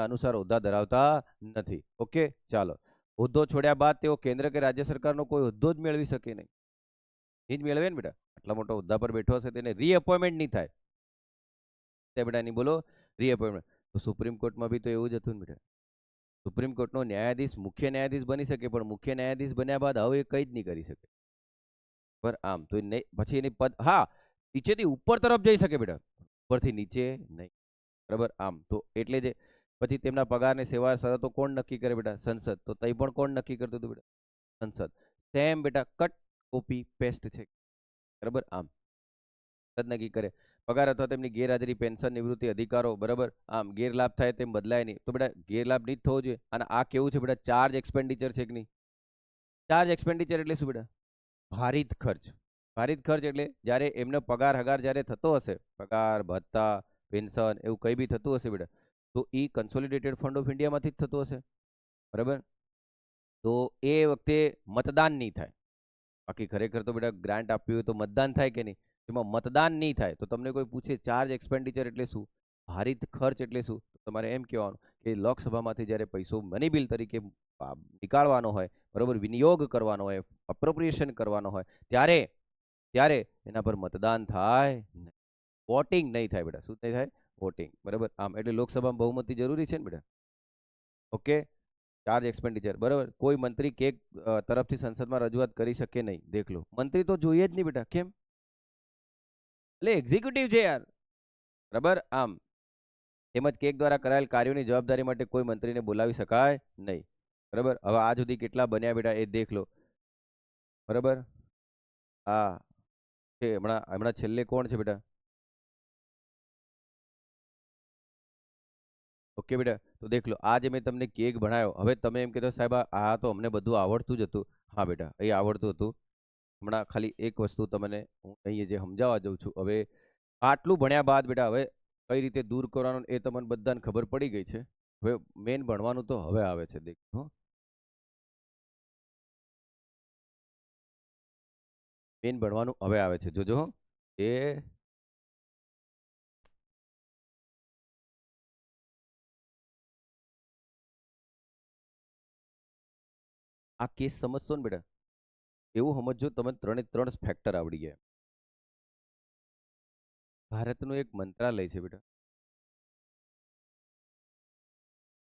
અનુસાર હોદ્દા ધરાવતા નથી. ઓકે ચાલો હોદ્દો છોડ્યા બાદ તેઓ કેન્દ્ર કે રાજ્ય સરકારનો કોઈ હોદ્દો જ મેળવી શકે નહીં. એ જ મેળવે ને બેટા. આટલા મોટા હોદ્દા પર બેઠો હશે તેને રીએપોઇન્ટમેન્ટ નહીં થાય. બેટા નહીં બોલો રીએપોઇન્ટમેન્ટ. તો સુપ્રીમ કોર્ટમાં બી તો એવું જ હતું ને બેટા. સુપ્રીમ કોર્ટનો ન્યાયાધીશ મુખ્ય ન્યાયાધીશ બની શકે પણ મુખ્ય ન્યાયાધીશ બન્યા બાદ હવે એ કંઈ જ નહીં કરી શકે. પર આમ તો નહીં પછી એની પદ હા નીચેથી ઉપર તરફ જઈ શકે બેટા ઉપરથી નીચે નહીં. બરાબર આમ તો એટલે જ પછી તેમના પગારને સેવા શરતો કોણ નક્કી કરે બેટા? સંસદ. તો તઈ પણ કોણ નક્કી કરતું હતું બેટા? સંસદ. સેમ બેટા કટ કોપી પેસ્ટ છે. બરાબર આમ નક્કી કરે પગાર અથવા તેમની ગેરહાજરી પેન્શન નિવૃત્તિ અધિકારો. બરાબર આમ ગેરલાભ થાય તેમ બદલાય નહીં. તો બેટા ગેરલાભ નહીં થવો જોઈએ. અને આ કેવું છે બેટા ચાર્જ એક્સપેન્ડિચર છે કે નહીં? ચાર્જ એક્સપેન્ડિચર એટલે શું બેટા? ભારિત ખર્ચ. ભારિત ખર્ચ એટલે જ્યારે એમનો પગાર હગાર જ્યારે થતો હશે પગાર ભત્તા પેન્શન એવું કંઈ બી થતું હશે બેટા તો એ કન્સોલિડેટેડ ફંડ ઓફ ઇન્ડિયામાંથી જ થતું હશે. બરાબર તો એ વખતે મતદાન નહીં થાય. બાકી ખરેખર તો બેટા ગ્રાન્ટ આપવી હોય તો મતદાન થાય કે નહીં? એમાં મતદાન નહીં થાય તો તમને કોઈ પૂછે ચાર્જ એક્સપેન્ડિચર એટલે શું ભારિત ખર્ચ એટલે શું તમારે એમ કહેવાનું કે લોકસભામાંથી જ્યારે પૈસો મની બિલ તરીકે નીકાળવાનો હોય બરાબર વિનિયોગ કરવાનો હોય અપ્રોપ્રિએશન કરવાનો હોય ત્યારે ત્યારે એના પર મતદાન થાય નહીં. વોટિંગ નહીં થાય બેટા. શું નહીં થાય? વોટિંગ. બરાબર આમ એટલે લોકસભામાં બહુમતી જરૂરી છે ને બેટા. Okay charge expenditure. બરાબર કોઈ મંત્રી કેક તરફથી સંસદમાં રજૂઆત કરી શકે નહીં. દેખ લો મંત્રી તો જોઈએ જ નહીં બેટા. કેમ? એટલે એક્ઝિક્યુટિવ છે યાર. બરાબર આમ તેમજ કેક દ્વારા કરાયેલ કાર્યોની જવાબદારી માટે કોઈ મંત્રીને બોલાવી શકાય નહીં. બરાબર હવે આજ સુધી કેટલા બન્યા બેટા એ દેખ લો. બરાબર હા છે હમણાં હમણાં છેલ્લે કોણ છે બેટા? ઓકે બેટા તો દેખ લો આ જે મેં તમને કેક ભણાયો હવે તમે એમ કહેતો સાહેબ આ તો અમને બધું આવડતું જ હતું. હા બેટા એ આવડતું હતું. હમણાં ખાલી એક વસ્તુ તમને હું અહીંયા જે સમજાવવા જાઉં છું. હવે આટલું ભણ્યા બાદ બેટા હવે કઈ રીતે દૂર કરવાનું એ તમને બધાને ખબર પડી ગઈ છે. હવે મેન ભણવાનું તો હવે આવે છે. દેખો મેન ભણવાનું હવે આવે છે. જોજો એ આ કેસ સમજશો ને બેટા એવું સમજો તમે ત્રણે ત્રણ ફેક્ટર આવડી ગયા. ભારતનું એક મંત્રાલય છે બેટા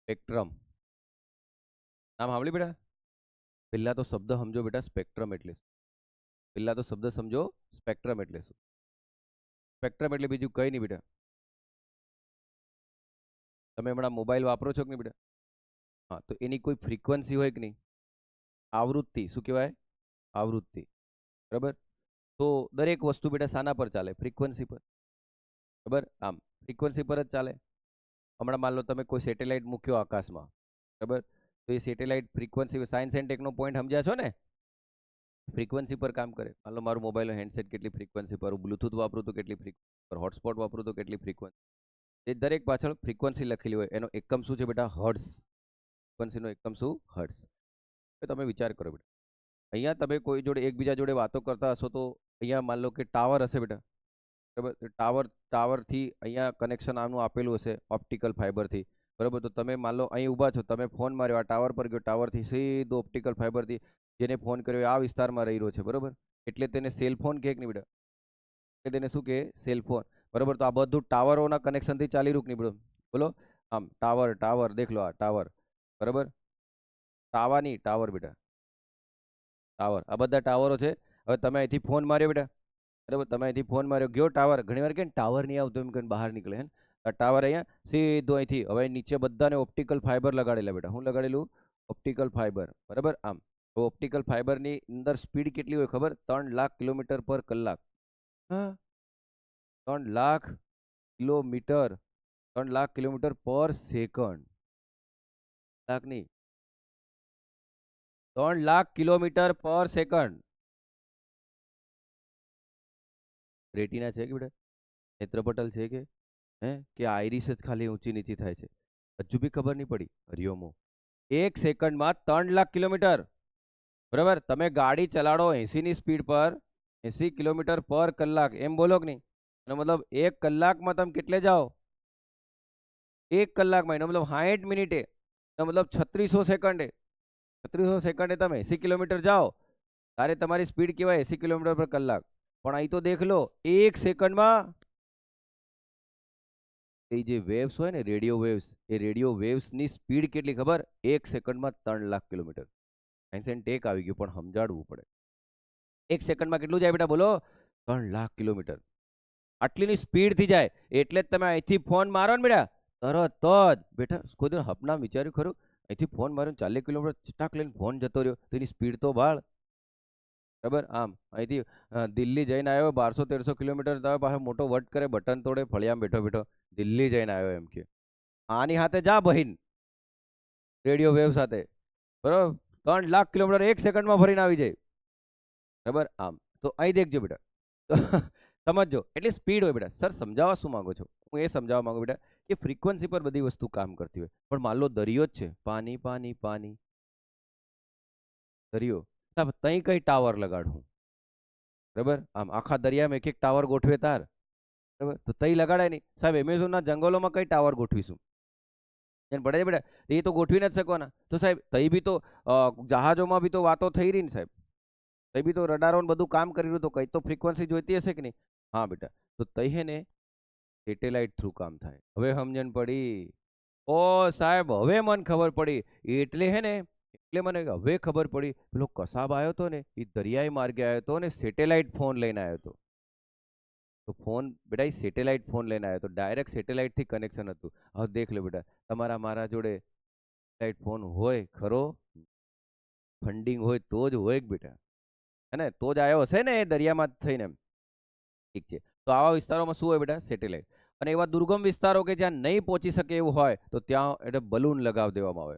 સ્પેક્ટ્રમ. નામ સાંભળ્યું બેટા? પહેલા તો શબ્દ સમજો બેટા સ્પેક્ટ્રમ એટલે શું. પહેલા તો શબ્દ સમજો સ્પેક્ટ્રમ એટલે શું. સ્પેક્ટ્રમ એટલે બીજું કઈ નહીં બેટા. તમે હમણાં મોબાઈલ વાપરો છો કે નહીં બેટા? હા તો એની કોઈ ફ્રીક્વન્સી હોય કે નહીં? આવૃત્તિ. શું કહેવાય? આવૃત્તિ. બરાબર તો દરેક વસ્તુ બેટા શાના પર ચાલે? ફ્રીક્વન્સી પર. બરાબર આમ ફ્રીક્વન્સી પર જ ચાલે. હમણાં માન લો તમે કોઈ સેટેલાઇટ મૂક્યો આકાશમાં, બરાબર, તો એ satellite frequency science and techno point સમજ્યા છો ને, ફ્રીક્વન્સી પર કામ કરે. માન લો મારું મોબાઈલ હેન્ડસેટ કેટલી ફ્રીક્વન્સી પર, હું બ્લુટૂથ વાપરું તો કેટલી ફ્રીક્વન્સી પર, હોટસ્પોટ વાપરું તો કેટલી ફ્રીક્વન્સી, એ દરેક પાછળ ફ્રીક્વન્સી લખેલી હોય. એનો એકમ શું છે બેટા? હર્ટ્ઝ. ફ્રીક્વન્સીનો એકમ શું? હર્ટ્ઝ. હવે તમે વિચાર કરો બેટા, અહીંયા તમે કોઈ જોડે એકબીજા જોડે વાતો કરતા હશો તો અહીંયા માન લો કે ટાવર હશે બેટા, બરાબર, ટાવરથી અહીંયા કનેક્શન આનું આપેલું હશે ઓપ્ટિકલ ફાઈબરથી, બરાબર. તો તમે માન લો અહીં ઊભા છો, તમે ફોન માર્યો, આ ટાવર પર ગયો, ટાવરથી સીધો ઓપ્ટિકલ ફાઈબરથી જેને ફોન કર્યો આ વિસ્તારમાં રહી રહ્યો છે, બરાબર, એટલે તેને સેલફોન કે નહીં બેટા? કે તેને શું કહે? સેલફોન, બરાબર. તો આ બધું ટાવરોના કનેક્શનથી ચાલી રૂક નહીં બેટા? બોલો, આમ ટાવર ટાવર દેખ લો, આ ટાવર, બરાબર, ટાવાની ટાવર બેટા, ટાવર, આ બધા ટાવરો છે. હવે તમે અહીંથી ફોન માર્યો બેટા, બરાબર, તમે અહીંથી ફોન માર્યો, ગયો ટાવર, ઘણી વાર કે ટાવર નહીં આવતો એમ કરીને બહાર નીકળે હે. આ ટાવર અહીંયા સીધો અહીંથી, હવે નીચે બધાને ઓપ્ટિકલ ફાઈબર લગાડેલા બેટા. હું લગાડેલું? ઓપ્ટિકલ ફાઈબર, બરાબર. આમ ઓપ્ટિકલ ફાઈબરની અંદર સ્પીડ કેટલી હોય ખબર? 3,00,000 કિલોમીટર પર કલાક. હા, 3,00,000 કિલોમીટર, 3,00,000 કિલોમીટર પર સેકન્ડ, લાખ નહીં, 3,00,000 કિલોમીટર પર સેકન્ડ. રેટિના છે કે બેટા? નેત્રપટલ છે કે આઈરિસ જ ખાલી ઊંચી નીચી થાય છે? હજુ બી ખબર નહીં પડી? હરિઓમો, 1 સેકન્ડમાં 3,00,000 કિલોમીટર, બરાબર. તમે ગાડી ચલાડો 80 ની સ્પીડ પર, 80 કિલોમીટર પર કલાક, એમ બોલો કે નહીં? એનો મતલબ 1 કલાકમાં તમે કેટલે જાઓ? 1 કલાકમાં, એનો મતલબ 60 મિનિટે, એનો મતલબ 3600 સેકન્ડે, 3600 સેકન્ડે તમે 80 કિલોમીટર જાઓ, તારે તમારી સ્પીડ કહેવાય 80 કિલોમીટર પર કલાક. પણ અહીં તો દેખ લો, 1 સેકન્ડમાં એ જે વેવ્સ હોય ને, રેડિયો વેવ્સ, એ રેડિયો વેવ્સની સ્પીડ કેટલી ખબર? 1 સેકન્ડમાં 3,00,000 કિલોમીટર. સાયન્સ એન્ડ ટેક આવી ગયું, પણ સમજાડવું પડે. 1 સેકન્ડમાં કેટલું જાય બેટા? બોલો, 3,00,000 કિલોમીટર. આટલીની સ્પીડથી જાય. એટલે જ તમે અહીંથી ફોન મારો ને બેટા, તરત જ બેટા, કોઈ દિન હપના વિચાર્યું ખરું? અહીંથી ફોન માર્યો 40 કિલોમીટર ચટાક લઈને ફોન જતો રહ્યો, તો એની સ્પીડ તો બાળ, બરાબર. આમ અહીંથી દિલ્હી જઈને આવ્યો 1200-1300 કિલોમીટર, તમે પાછો મોટો વટ કરે, બટન તોડે, ફળિયામાં બેઠો બેઠો દિલ્હી જઈને આવ્યો એમ કે. આની સાથે જા બહીન, રેડિયો વેવ સાથે, બરાબર, 3,00,000 કિલોમીટર 1 સેકન્ડમાં ફરીને આવી જાય, બરાબર. આમ તો અહીં દેખજો બેટા, તો સમજજો, એટલે સ્પીડ હોય બેટા. સર સમજાવવા શું માંગો છો? હું એ સમજાવવા માંગુ બેટા કે ફ્રીક્વન્સી પર બધી વસ્તુ કામ કરતી હોય. પણ માન લો દરિયો જ છે, પાણી પાણી પાણી, દરિયો, તઈ કઈ ટાવર લગાડું? બરાબર. આમ આખા દરિયામાં એક એક ટાવર ગોઠવે તાર, બરાબર, તો તઈ લગાડાય નહીં સાહેબ. એમેઝોનના જંગલોમાં કઈ ટાવર ગોઠવીશું? એને પડે છે બેટા, એ તો ગોઠવી નથી શકવાના. તો સાહેબ તઈ બી તો જહાજોમાં બી તો વાતો થઈ રહી ને સાહેબ, તઈ બી તો રડારો બધું કામ કરી રહ્યું, તો કઈ તો ફ્રીક્વન્સી જોઈતી હશે કે નહીં? હા બેટા, તો તઈ હે ને સેટેલાઇટ થ્રુ કામ થાય. હવે સમજણ પડી? ઓ સાહેબ, હવે મને ખબર પડી. એટલે હે ને, એટલે મને હવે ખબર પડી, પેલો કસાબ આવ્યો હતો ને, એ દરિયાઈ માર્ગે આવ્યો હતો ને સેટેલાઇટ ફોન લઈને આવ્યો હતો. તો ફોન બેટા, એ સેટેલાઇટ ફોન લઈને આવ્યો હતો, ડાયરેક્ટ સેટેલાઇટ થી કનેક્શન હતું. હવે દેખ લો બેટા, તમારા મારા જોડે સેટેલાઇટ ફોન હોય ખરો? ફંડિંગ હોય તો જ હોય કે બેટા, હે ને? તો જ આવ્યો હશે ને એ દરિયામાં થઈને એમ. ઠીક છે. તો આવા વિસ્તારોમાં શું હોય બેટા? સેટેલાઇટ. અને એવા દુર્ગમ વિસ્તારો કે જ્યાં નહીં પહોંચી શકે એવું હોય, તો ત્યાં એટલે બલૂન લગાવી દેવામાં આવે,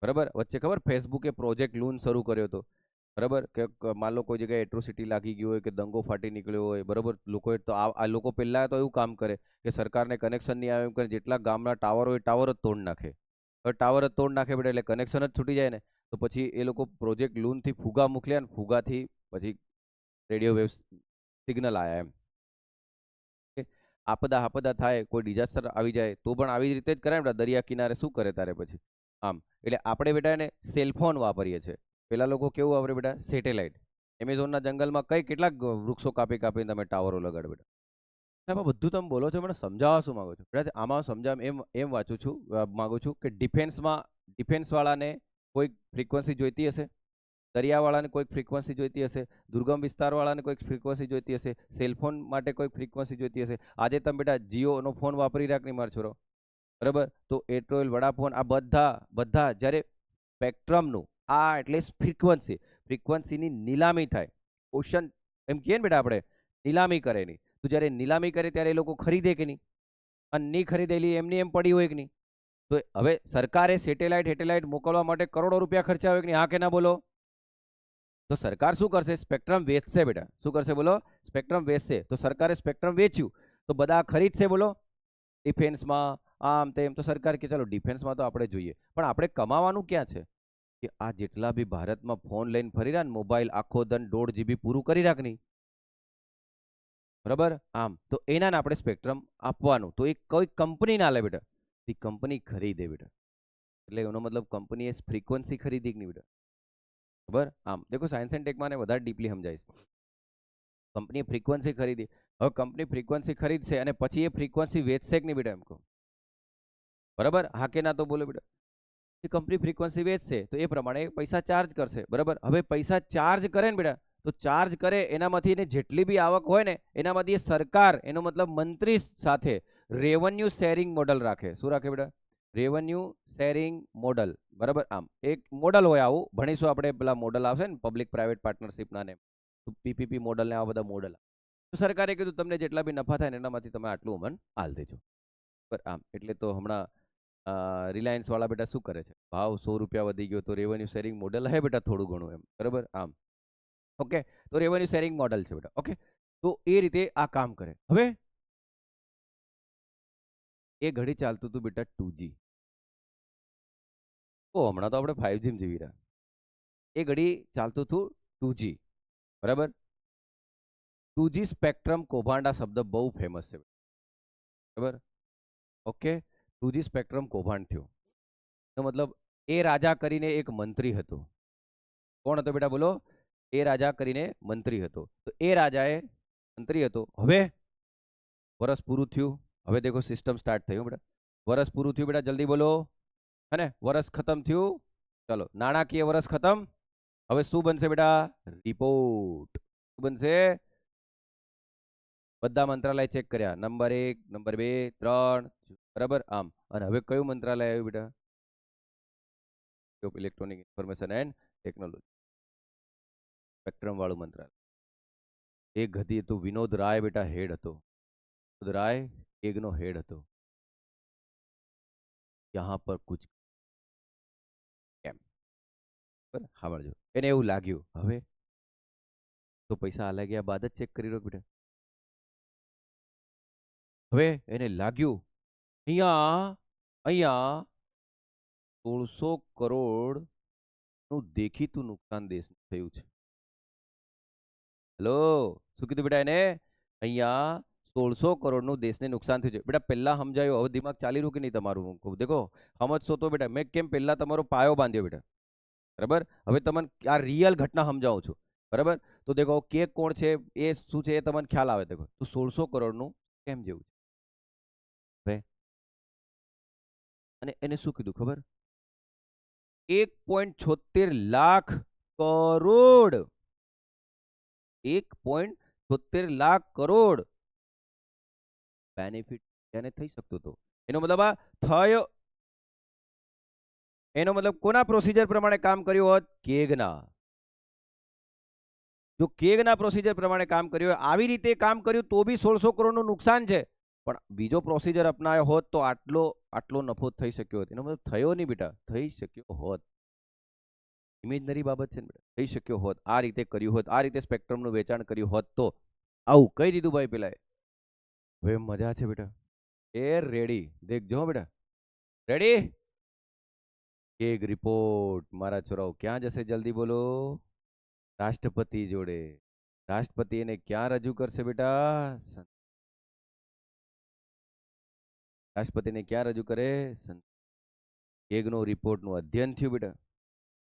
બરાબર. વચ્ચે ખબર ફેસબુકે પ્રોજેક્ટ લૂન શરૂ કર્યો હતો, બરાબર, કે માન લો કોઈ જગ્યાએ એટ્રોસિટી લાગી ગયું હોય કે દંગો ફાટી નીકળ્યો હોય, બરાબર, લોકોએ તો આ લોકો પહેલા તો એવું કામ કરે કે સરકારને કનેક્શન નહીં આવે એમ કરીને જેટલા ગામના ટાવર હોય ટાવર જ તોડ નાખે. હવે ટાવર જ તોડ નાખે બેટા, એટલે કનેક્શન જ છૂટી જાય ને. તો પછી એ લોકો પ્રોજેક્ટ લૂનથી ફુગા મોકલ્યા, ને ફુગાથી પછી રેડિયો વેવ સિગ્નલ આયા એમ. આપદા થાય, કોઈ ડિઝાસ્ટર આવી જાય તો પણ આવી રીતે જ કરાય બેટા. દરિયા કિનારે શું કરે તારે પછી? આમ એટલે આપણે બેટા એને સેલફોન વાપરીએ છીએ. પેલા લોકો કેવું વાપરે બેટા? સેટેલાઇટ. એમેઝોનના જંગલમાં કેટલાક વૃક્ષો કાપી કાપીને તમે ટાવરો લગાડો બેટા. સાહેબ આ બધું તમે બોલો છો, મને સમજાવવા શું માંગો છો બેટા? આમાં એમ વાંચું છું, માંગુ છું કે ડિફેન્સ વાળાને કોઈક ફ્રીક્વન્સી જોઈતી હશે, દરિયાવાળાને કોઈક ફ્રીક્વન્સી જોઈતી હશે, દુર્ગમ વિસ્તારવાળાને કોઈક ફ્રીક્વન્સી જોઈતી હશે, સેલફોન માટે કોઈક ફ્રીક્વન્સી જોઈતી હશે. આજે તમે બેટા જીઓનો ફોન વાપરી રાખ નહીં મારો છોરો, બરાબર, તો એરટેલ, વડાફોન, આ બધા જ્યારે સ્પેક્ટ્રમનું આ એટલે ફ્રીક્વન્સીની નીલામી થાય, ઓશન એમ કહીએ ને બેટા આપણે, નીલામી કરે નહીં, તો જ્યારે નીલામી કરે ત્યારે એ લોકો ખરીદે કે નહીં? અને નહીં ખરીદેલી એમની એમ પડી હોય કે નહીં? તો હવે સરકારે સેટેલાઇટ મોકલવા માટે કરોડો રૂપિયા ખર્ચા હોય કે નહીં? હા કે ના બોલો? તો સરકાર શું કરશે? સ્પેક્ટ્રમ વેચશે બેટા. શું કરશે બોલો? સ્પેક્ટ્રમ વેચશે. તો સરકારે સ્પેક્ટ્રમ વેચ્યું તો બધા ખરીદશે બોલો, ડિફેન્સમાં આમ તેમ. તો સરકાર કે ચાલો ડિફેન્સમાં તો આપણે જોઈએ, પણ આપણે કમાવાનું ક્યાં છે? કે આ જેટલા બી ભારતમાં ફોન લઈને ફરી રહ્યા ને, મોબાઈલ આખો દન 1.5 GB પૂરું કરી રાખ નહીં, બરાબર? આમ તો એના આપણે સ્પેક્ટ્રમ આપવાનું. તો એ કોઈ કંપની ના લે બેટા, એ કંપની ખરીદે બેટા. એટલે એનો મતલબ કંપનીએ ફ્રીક્વન્સી ખરીદી કે નહીં બેટા? બરાબર? આમ દેખો સાયન્સ એન્ડ ટેકમાં વધારે ડીપલી સમજાવીશ. કંપની ફ્રીક્વન્સી ખરીદી. હવે કંપની ફ્રીક્વન્સી ખરીદશે અને પછી એ ફ્રીક્વન્સી વેચશે કે નહીં બેટા? એમ કહો બરાબર? હા કે ના તો બોલો બેટા? એ કંપની ફ્રીક્વન્સી વેચશે તો એ પ્રમાણે પૈસા ચાર્જ કરશે, બરાબર? હવે પૈસા ચાર્જ કરે ને બેટા, તો ચાર્જ કરે એનામાંથી ને જેટલી બી આવક હોય ને એનામાંથી એ સરકાર, એનો મતલબ મંત્રી સાથે રેવન્યુ શેરિંગ મોડલ રાખે. શું રાખે બેટા? રેવન્યુ શેરિંગ મોડલ, બરાબર? આમ એક મોડલ હોય, આવું ભણીશું આપણે, પેલા મોડલ આવશે ને પબ્લિક પ્રાઇવેટ પાર્ટનરશિપના ને પીપીપી મોડલ ને આવા બધા મોડલ. તો સરકારે કીધું તમને જેટલા બી નફા થાય ને એનામાંથી તમે આટલું અમન હાલ દેજો. બરાબર? આમ એટલે તો હમણાં રિલાયન્સ વાળા બેટા શું કરે છે? ભાવ 100 રૂપિયા વધી ગયો તો રેવન્યુ શેરિંગ મોડલ હે બેટા, થોડું ઘણું એમ, બરાબર? આમ ઓકે, તો રેવન્યુ શેરિંગ મોડલ છે બેટા. ઓકે, તો એ રીતે આ કામ કરે. હવે એ ઘડી ચાલતું હતું બેટા 2G. તો હમણાં તો આપણે 5G જીવી રહ્યા. એ ઘડી ચાલતું હતું 2G, બરાબર? 2G સ્પેક્ટ્રમ કૌભાંડ આ શબ્દ બહુ ફેમસ છે, બરાબર? ઓકે, 2G સ્પેક્ટ્રમ કૌભાંડ થયો. એનો મતલબ એ રાજા કરીને એક મંત્રી હતો. કોણ હતો બેટા બોલો? એ રાજા કરીને મંત્રી હતો. તો એ રાજાએ મંત્રી હતો. હવે વર્ષ પૂરું થયું. હવે દેખો સિસ્ટમ સ્ટાર્ટ થયું બેટા. વર્ષ પૂરું થયું બેટા, જલ્દી બોલો. હે ને? વર્ષ ખતમ થયું. ચલો, નાણાકીય વર્ષ ખતમ. હવે શું બનશે બેટા? રિપોર્ટ. શું બનશે? બધા મંત્રાલય ચેક કર્યા, નંબર 1, નંબર 2, 3, બરાબર? આમ. અને હવે કયું મંત્રાલય આવ્યું બેટા? Electronic information and technology, spectrum વાળું મંત્રાલય. એ ગધી હતું વિનોદ રાય બેટા, હેડ હતો. વિનોદ રાય કેગનો હેડ હતો. યહાં પર કુછ કેમ, સાંભળજો. એને એવું લાગ્યું હવે તો પૈસા આલા ગયા બાદ જ ચેક કરી લો બેટા. હવે એને લાગ્યું અહીંયા અહીંયા 1600 કરોડ નું દેખીતું નુકસાન દેશ થયું છે. હેલો, શું કીધું બેટા એને? અહીંયા 1600 કરોડનું દેશને નુકસાન થયું છે. બેટા પહેલા સમજાયું, હવે દિમાગ ચાલી રહ્યું કે નહીં તમારું? હું કહું દેખો, સમજશો તો બેટા. મેં કેમ પહેલા તમારો પાયો બાંધ્યો બેટા, બરાબર? હવે તમને આ રિયલ ઘટના સમજાવું છું, બરાબર? તો દેખો કે કોણ છે, એ શું છે, એ તમને ખ્યાલ આવે. દેખો તો 1600 કરોડનું કેમ જેવું છે. અને એને શું કીધું ખબર? 1.76 લાખ કરોડ, 1.76 લાખ કરોડ બેનિફિટ એને થઈ શકતો હતો. એનો મતલબ આ થયો, એનો મતલબ કોના પ્રોસીજર પ્રમાણે કામ કર્યું હોત? કેગના. જો કેગના પ્રોસીજર પ્રમાણે કામ કર્યું હોય, આવી રીતે કામ કર્યું તો બી 1600 કરોડનું નુકસાન છે. પણ બીજો પ્રોસીજર અપનાવ્યો હોત તો આટલો નફો થઈ શક્યો હોત. એનો મતલબ થયો નહીં બેટા, થઈ શક્યો હોત. ઇમેજનરી બાબત છે ને બેટા, થઈ શક્યો હોત. આ રીતે કર્યું હોત, આ રીતે સ્પેક્ટ્રમનું વેચાણ કર્યું હોત તો. આવું કહી દીધું ભાઈ પેલા. હવે મજા છે બેટા. એ રેડી, દેખજો બેટા. રેડી? એક રિપોર્ટ મારા છોરાઓ ક્યાં જશે? જલ્દી બોલો. રાષ્ટ્રપતિ જોડે. રાષ્ટ્રપતિ એને ક્યાં રજૂ કરશે બેટા? રાષ્ટ્રપતિને ક્યાં રજૂ કરે? કેગનો રિપોર્ટનું અધ્યયન થયું બેટા,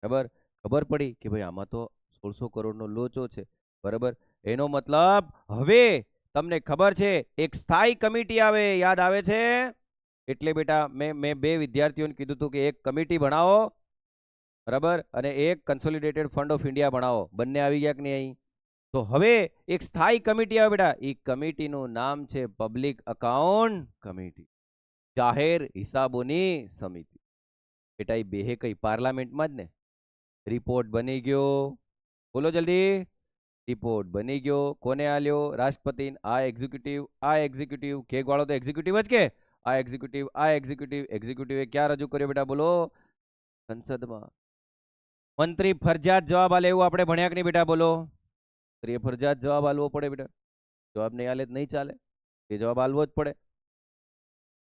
બરાબર? ખબર પડી કે ભાઈ આમાં તો 1600 કરોડનો લોચો છે, બરાબર? એનો મતલબ હવે તમને ખબર છે એક સ્થાયી કમિટી આવે, યાદ આવે છે? એટલે બેટા મેં 2 વિદ્યાર્થીઓને કીધું હતું કે એક કમિટી બનાવો, બરાબર, અને એક કન્સોલિડેટેડ ફંડ ઓફ ઇન્ડિયા બનાવો. બંને આવી ગયા કે નહીં અહીં? તો હવે એક સ્થાયી કમિટી આવે બેટા. એ કમિટીનું નામ છે પબ્લિક અકાઉન્ટ કમિટી, જાહેર હિસાબોની સમિતિ. બેટા એ બેહે કઈ પાર્લામેન્ટમાં જ ને. રિપોર્ટ બની ગયો, બોલો જલ્દી. રિપોર્ટ બની ગયો, કોને આલ્યો? રાષ્ટ્રપતિ. આ એક્ઝિક્યુટિવ, કેગ વાળો તો એક્ઝિક્યુટિવ જ કે આ એક્ઝિક્યુટિવ એ ક્યાં રજૂ કર્યો બેટા બોલો? સંસદમાં. મંત્રી ફરજિયાત જવાબ આલે એવું આપણે ભણ્યા કે નહીં બેટા બોલો? મંત્રીએ ફરજિયાત જવાબ આલવો પડે બેટા. જવાબ નહીં આલે તો નહીં ચાલે, એ જવાબ આલવો જ પડે.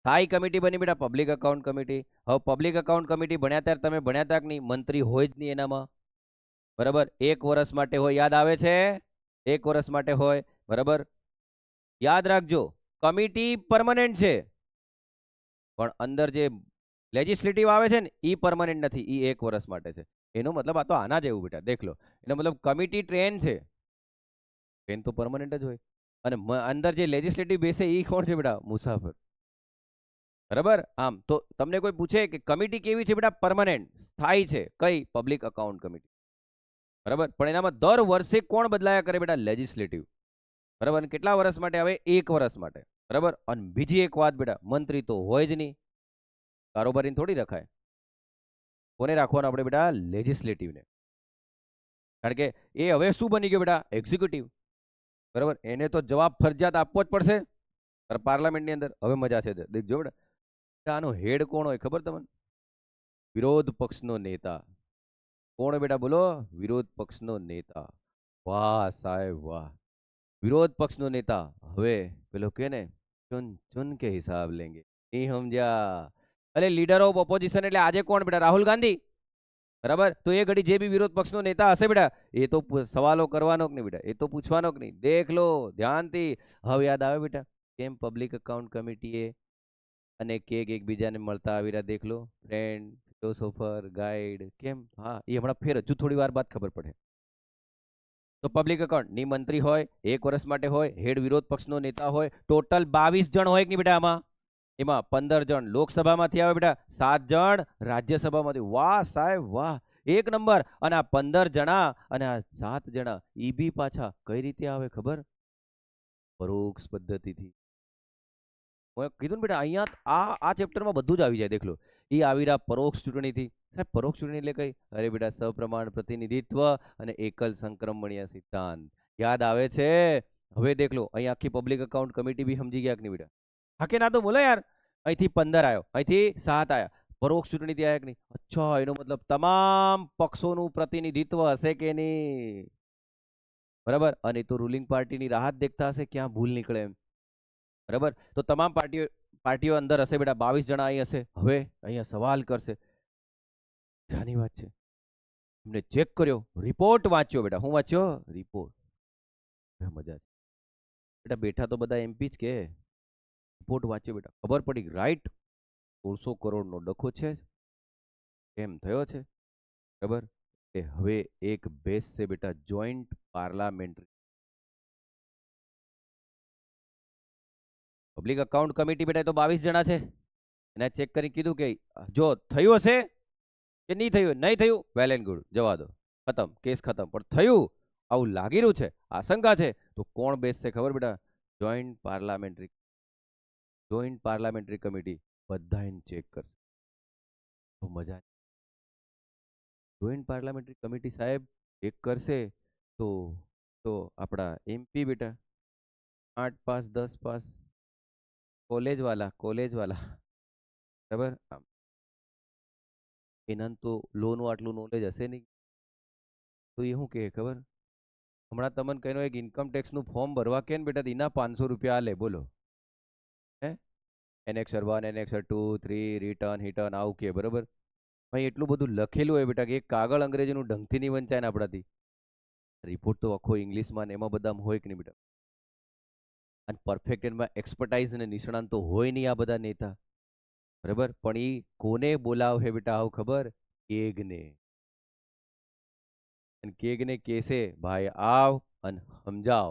સ્થાયી કમિટી બની બેટા પબ્લિક અકાઉન્ટ કમિટી. હવે પબ્લિક અકાઉન્ટ કમિટી ભણ્યા ત્યારે તમે ભણ્યા હતા કે નહીં? મંત્રી હોય જ નહીં એનામાં, બરાબર. 1 વર્ષ માટે હોય, યાદ આવે છે? 1 વર્ષ માટે હોય, બરાબર. યાદ રાખજો, કમિટી પરમનન્ટ છે, પણ અંદર જે લેજિસ્લેટિવ આવે છે ને એ પરમનન્ટ નથી, એ 1 વર્ષ માટે છે. એનો મતલબ આ તો આના જેવું બેટા, દેખ લો. એનો મતલબ કમિટી ટ્રેન છે, ટ્રેન તો પરમનન્ટ જ હોય. અને અંદર જે લેજિસ્લેટિવ બેસે એ કોણ છે બેટા? મુસાફર. બરાબર. આમ તો તમને કોઈ પૂછે કે કમિટી કેવી છે બેટા? પરમનન્ટ, સ્થાયી છે. કઈ? Public account committee. બરાબર. પણ એનામાં દર વર્ષે કોણ બદલાયા કરે બેટા? લેજિસ્લેટિવ. બરાબર. અને કેટલા વર્ષ માટે આવે? 1 વર્ષ માટે. બરાબર. અને બીજી એક વાત બેટા, મંત્રી તો હોય જ નહીં, કારોબારીને થોડી રખાય. કોને રાખવાનું આપણે બેટા? લેજિસ્લેટિવને. કારણ કે એ હવે શું બની ગયો બેટા? એક્ઝિક્યુટિવ. બરાબર. એને તો જવાબ ફરજિયાત આપવો જ પડશે પાર્લામેન્ટની અંદર. હવે મજા છે, દેખજો બેટા. આનો હેડ કોણ હોય ખબર તમને? વિરોધ પક્ષનો નેતા. કોણ બેટા બોલો? વિરોધ પક્ષનો નેતા. વાહ સાહેબ વાહ, વિરોધ પક્ષનો નેતા. હવે પેલો કે ને, ચુન ચુન કે હિસાબ લેંગે. નહીં સમજ્યા? અરે લીડર ઓફ ઓપોઝિશન એટલે આજે કોણ બેટા? રાહુલ ગાંધી. બરાબર. તો એ ઘડી જે બી વિરોધ પક્ષનો નેતા હશે બેટા, એ તો સવાલો કરવાનો કે નહીં બેટા? એ તો પૂછવાનો કે નહીં? દેખ લો ધ્યાનથી. હવે યાદ આવે બેટા કેમ પબ્લિક અકાઉન્ટ કમિટીએ અને કેગ એકબીજાને મળતા આવી રહ્યા? દેખ લો, ફ્રેન્ડ, ફિલોસોફર, ગાઈડ. કેમ? હા, એ હમણાં ફેર હજુ થોડી વાર બાદ ખબર પડે. તો પબ્લિક અકાઉન્ટ ની મંત્રી હોય, 1 વર્ષ માટે હોય, હેડ વિરોધ પક્ષનો નેતા હોય. ટોટલ 22 જણ હોય કે નહીં બેટા આમાં? એમાં 15 જણ લોકસભામાંથી આવે બેટા, 7 જણ રાજ્યસભામાંથી. વાહ સાહેબ વાહ, 1 નંબર. અને આ 15 જણા અને આ 7 જણા ઈ બી પાછા કઈ રીતે આવે ખબર? પરોક્ષ પદ્ધતિથી. મેં કીધું ને બેટા, અહીંયા આ ચેપ્ટરમાં બધું જ આવી જાય. દેખ લો, એ આવી રહ્યા પરોક્ષ ચૂંટણીથી. સાહેબ પરોક્ષ ચૂંટણી એટલે કઈ? અરે બેટા, સપ્રમાણ પ્રતિનિધિત્વ અને એકલ સંક્રમણીય સિદ્ધાંત. યાદ આવે છે? હવે દેખ લો, અહીંયા આખી પબ્લિક અકાઉન્ટ કમિટી બી સમજી ગયા કે નહીં બેટા? હા કે ના તો બોલો યાર. અહીંથી 15 આવ્યો, અહીંથી 7 આવ્યા. પરોક્ષ ચૂંટણીથી આવ્યા કે નહીં? અચ્છા, એનો મતલબ તમામ પક્ષોનું પ્રતિનિધિત્વ હશે કે નહીં? બરાબર. અને તો રૂલિંગ પાર્ટીની રાહત દેખતા હશે, ક્યાં ભૂલ નીકળે એમ. બરાબર. તો તમામ પાર્ટીઓ અંદર હશે બેટા. 22 જણા અહીં હશે. હવે અહીંયા સવાલ કરશે. આની વાત છે, એમને ચેક કર્યો, રિપોર્ટ વાંચ્યો બેટા. હું વાંચ્યો? રિપોર્ટ. મજા છે બેટા. બેઠા તો બધા એમપી જ કે રિપોર્ટ વાંચ્યો બેટા. ખબર પડી રાઈટ 1600 કરોડનો ડખો છે, કેમ થયો છે. બરાબર. એ હવે એક બેસ છે બેટા, joint parliamentary public account committee બેટા. તો 22 જણા છે. એને ચેક કરી કીધું કે જો થયું હશે કે નહીં થયું. નહીં થયું, વેલ એન્ડ ગુડ, જવા દો, ખતમ, કેસ ખતમ. પણ થયું, આવું લાગી રહ્યું છે, આશંકા છે, તો કોણ બેસશે ખબર બેટા? જોઈન્ટ પાર્લામેન્ટરી કમિટી બધા એને ચેક કરશે. તો મજા. જોઈન્ટ પાર્લામેન્ટરી કમિટી સાહેબ ચેક કરશે તો તો આપણા એમપી બેટા 8 પાસ 10 પાસ, કોલેજ વાલા. બરાબર. એના તો લોનું આટલું નોલેજ હશે નહીં. તો એ શું કહે ખબર? હમણાં તમને કહીનો એક ઇન્કમ ટેક્સનું ફોર્મ ભરવા કે ને બેટા, એના 500 રૂપિયા આલે. બોલો હે? એનેક્સર 1, એનેક્સર 2, 3, રિટર્ન હિટર્ન આવું કે. બરાબર. ભાઈ એટલું બધું લખેલું હોય બેટા કે એક કાગળ અંગ્રેજીનું ઢંગથી નહીં વંચાય ને આપણાથી. રિપોર્ટ તો આખો ઇંગ્લિશમાં ને એમાં બધામાં હોય કે નહીં બેટા? અને પરફેક્ટ એમાં એક્સપર્ટાઇઝ અને નિષ્ણાંત તો હોય નહીં આ બધા નેતા. બરાબર. પણ એ કોને બોલાવે બેટા આવું ખબર? કેગને. અને કેગને કેસે ભાઈ આવ અને સમજાવ.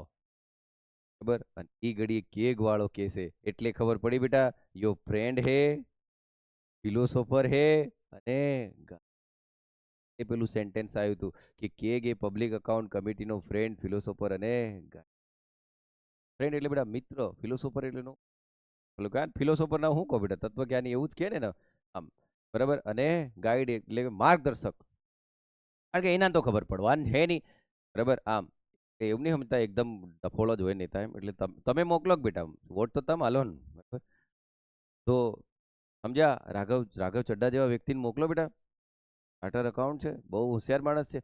બરાબર. અને એ ઘડી કેગ વાળો કેસે એટલે ખબર પડી બેટા, યો ફ્રેન્ડ હે, ફિલોસોફર હે. અને એ પેલું સેન્ટેન્સ આવ્યું હતું કે કેગ એ પબ્લિક અકાઉન્ટ કમિટીનો ફ્રેન્ડ, ફિલોસોફર અને ફ્રેન્ડ એટલે બેટા મિત્ર, ફિલોસોફર એટલે નો પેલું કાન ફિલોસોફર ના હું કહું બેટા, તત્વજ્ઞાની એવું જ કે ને આમ. બરાબર. અને ગાઈડ એટલે માર્ગદર્શક. કારણ કે એના તો ખબર પડવાની છે નહીં. બરાબર. આમ એવું નહીં સમજતા એકદમ ડફોળો જ હોય નેતા એમ. એટલે તમે મોકલો બેટા, વોટ તો તમે હાલો ને. બરાબર. તો સમજ્યા, રાઘવ ચડ્ડા જેવા વ્યક્તિને મોકલો બેટા, ચાર્ટર અકાઉન્ટ છે, બહુ હોશિયાર માણસ છે.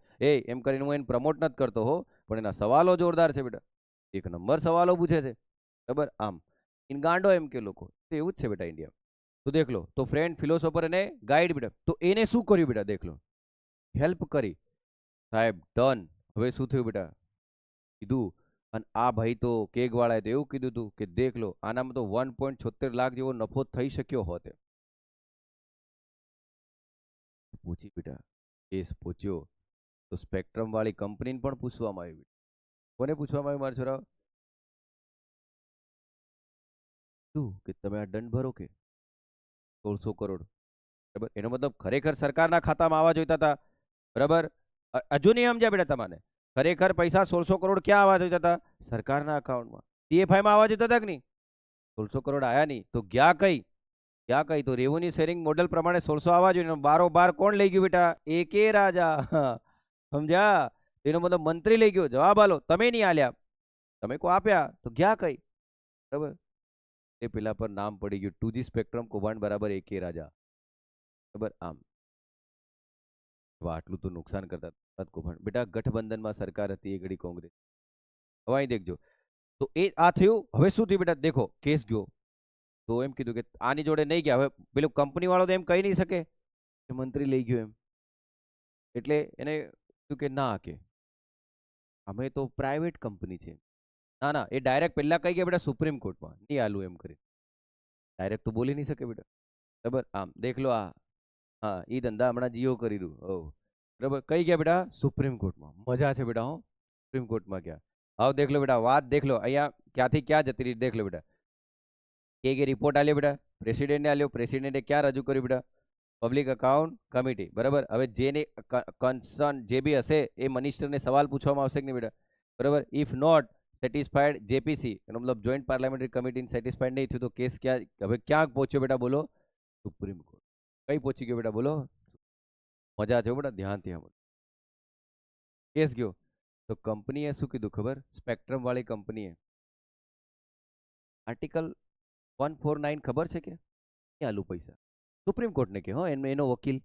એમ કરીને હું એને પ્રમોટ નથી કરતો હો, પણ એના સવાલો જોરદાર છે બેટા, એક નંબર સવાલો પૂછે છે. બરાબર, આમ ઇન ગાંડો એમ કે લોકો તો એવું જ છે બેટા ઇન્ડિયા. તો દેખ લો, તો ફ્રેન્ડ ફિલોસોફર અને ગાઈડ બેટા, તો એને શું કર્યું બેટા, દેખ લો, હેલ્પ કરી, સાહેબ ડન. હવે શું થયું બેટા, કીધું. અને આ ભાઈ તો કેગ વાળાએ તો એવું કીધું હતું કે દેખ લો, આનામાં તો 1.76 લાખ જેવો નફો થઈ શક્યો હોત. પૂછી બેટા, કેસ પૂછ્યો તો સ્પેક્ટ્રમ વાળી કંપનીને પણ પૂછવામાં આવ્યું. કોને પૂછવામાં આવ્યું મારા છોરા, શું કે તમે આ દંડ ભરો કે 1600 કરોડ. બરાબર, એનો મતલબ ખરેખર સરકારના ખાતામાં આવવા જોઈતા હતા. બરાબર, હજુ નહીં સમજ્યા બેટા તમારે, ખરેખર પૈસા 1600 કરોડ ક્યાં આવવા જોઈતા હતા, સરકારના અકાઉન્ટમાં, ટીએફઆઈ માં આવવા જોઈતા હતા કે નહીં. 1600 કરોડ આયા નહીં તો ગયા કઈ, ક્યાં કઈ, તો રેવન્યુ શેરિંગ મોડેલ પ્રમાણે 1600 આવવા જોઈએ, બારોબાર કોણ લઈ ગયું બેટા, એકે રાજા. સમજ્યા, એનો મતલબ મંત્રી લઈ ગયો, જવાબ આલો, તમે નહીં આલ્યા, તમે કો આપ્યા તો ગયા કઈ. બરાબર, એ પેલા પર નામ પડી ગયું 2G સ્પેક્ટ્રમ કૌભાંડ બરાબર એકે રાજા. બરાબર, આમ આટલું તો નુકસાન કરતા કૌભાંડ બેટા, ગઠબંધનમાં સરકાર હતી એ ઘડી કોંગ્રેસ. હવે અહીં દેખજો, તો એ આ થયું. હવે શું થયું બેટા, દેખો કેસ ગયો, તો એમ કીધું કે આની જોડે નહીં ગયા. હવે પેલું કંપની વાળો તો એમ કહી નહીં શકે કે મંત્રી લઈ ગયો એમ, એટલે એને કીધું કે ના, કે અમે તો પ્રાઇવેટ કંપની છે. ના ના, એ ડાયરેક્ટ પહેલા કહી ગયા બેટા સુપ્રીમ કોર્ટમાં, નહીં આલું એમ કરી, ડાયરેક્ટ તો બોલી નહીં શકે બેટા. બરાબર, આમ દેખ લો આ, હા એ ધંધા હમણાં જીઓ કરી રહ્યું. બરાબર, કઈ ગયા બેટા સુપ્રીમ કોર્ટમાં, મજા છે બેટા. હું સુપ્રીમ કોર્ટમાં ગયા. આવો દેખ લો બેટા, વાત દેખ લો, અહીંયા ક્યાંથી ક્યાં જતી રહી દેખ લો બેટા. કે રિપોર્ટ આલ્યો બેટા, પ્રેસિડેન્ટને આલ્યો, પ્રેસિડેન્ટે ક્યાં રજૂ કર્યું બેટા, પબ્લિક અકાઉન્ટ કમિટી. બરાબર, હવે જેને કન્સર્ન જે બી હશે એ મિનિસ્ટરને સવાલ પૂછવામાં આવશે કે નહીં બેટા. બરાબર, ઇફ નોટ સેટિસ્ફાઈડ જેપીસી, એનો મતલબ જોઈન્ટ પાર્લામેન્ટરી કમિટી સેટિસ્ફાઈડ નહીં થયું તો કેસ ક્યાં, હવે ક્યાં પહોંચ્યો બેટા બોલો, સુપ્રીમ કોર્ટ. કઈ પહોંચી ગયો બેટા બોલો, મજા છે બેટા, ધ્યાનથી સાંભળો. કેસ ગયો, તો કંપનીએ શું કીધું ખબર, સ્પેક્ટ્રમ વાળી કંપનીએ આર્ટિકલ 149 ખબર છે કે આલુ પૈસા, સુપ્રીમ કોર્ટને કે, એનો વકીલ,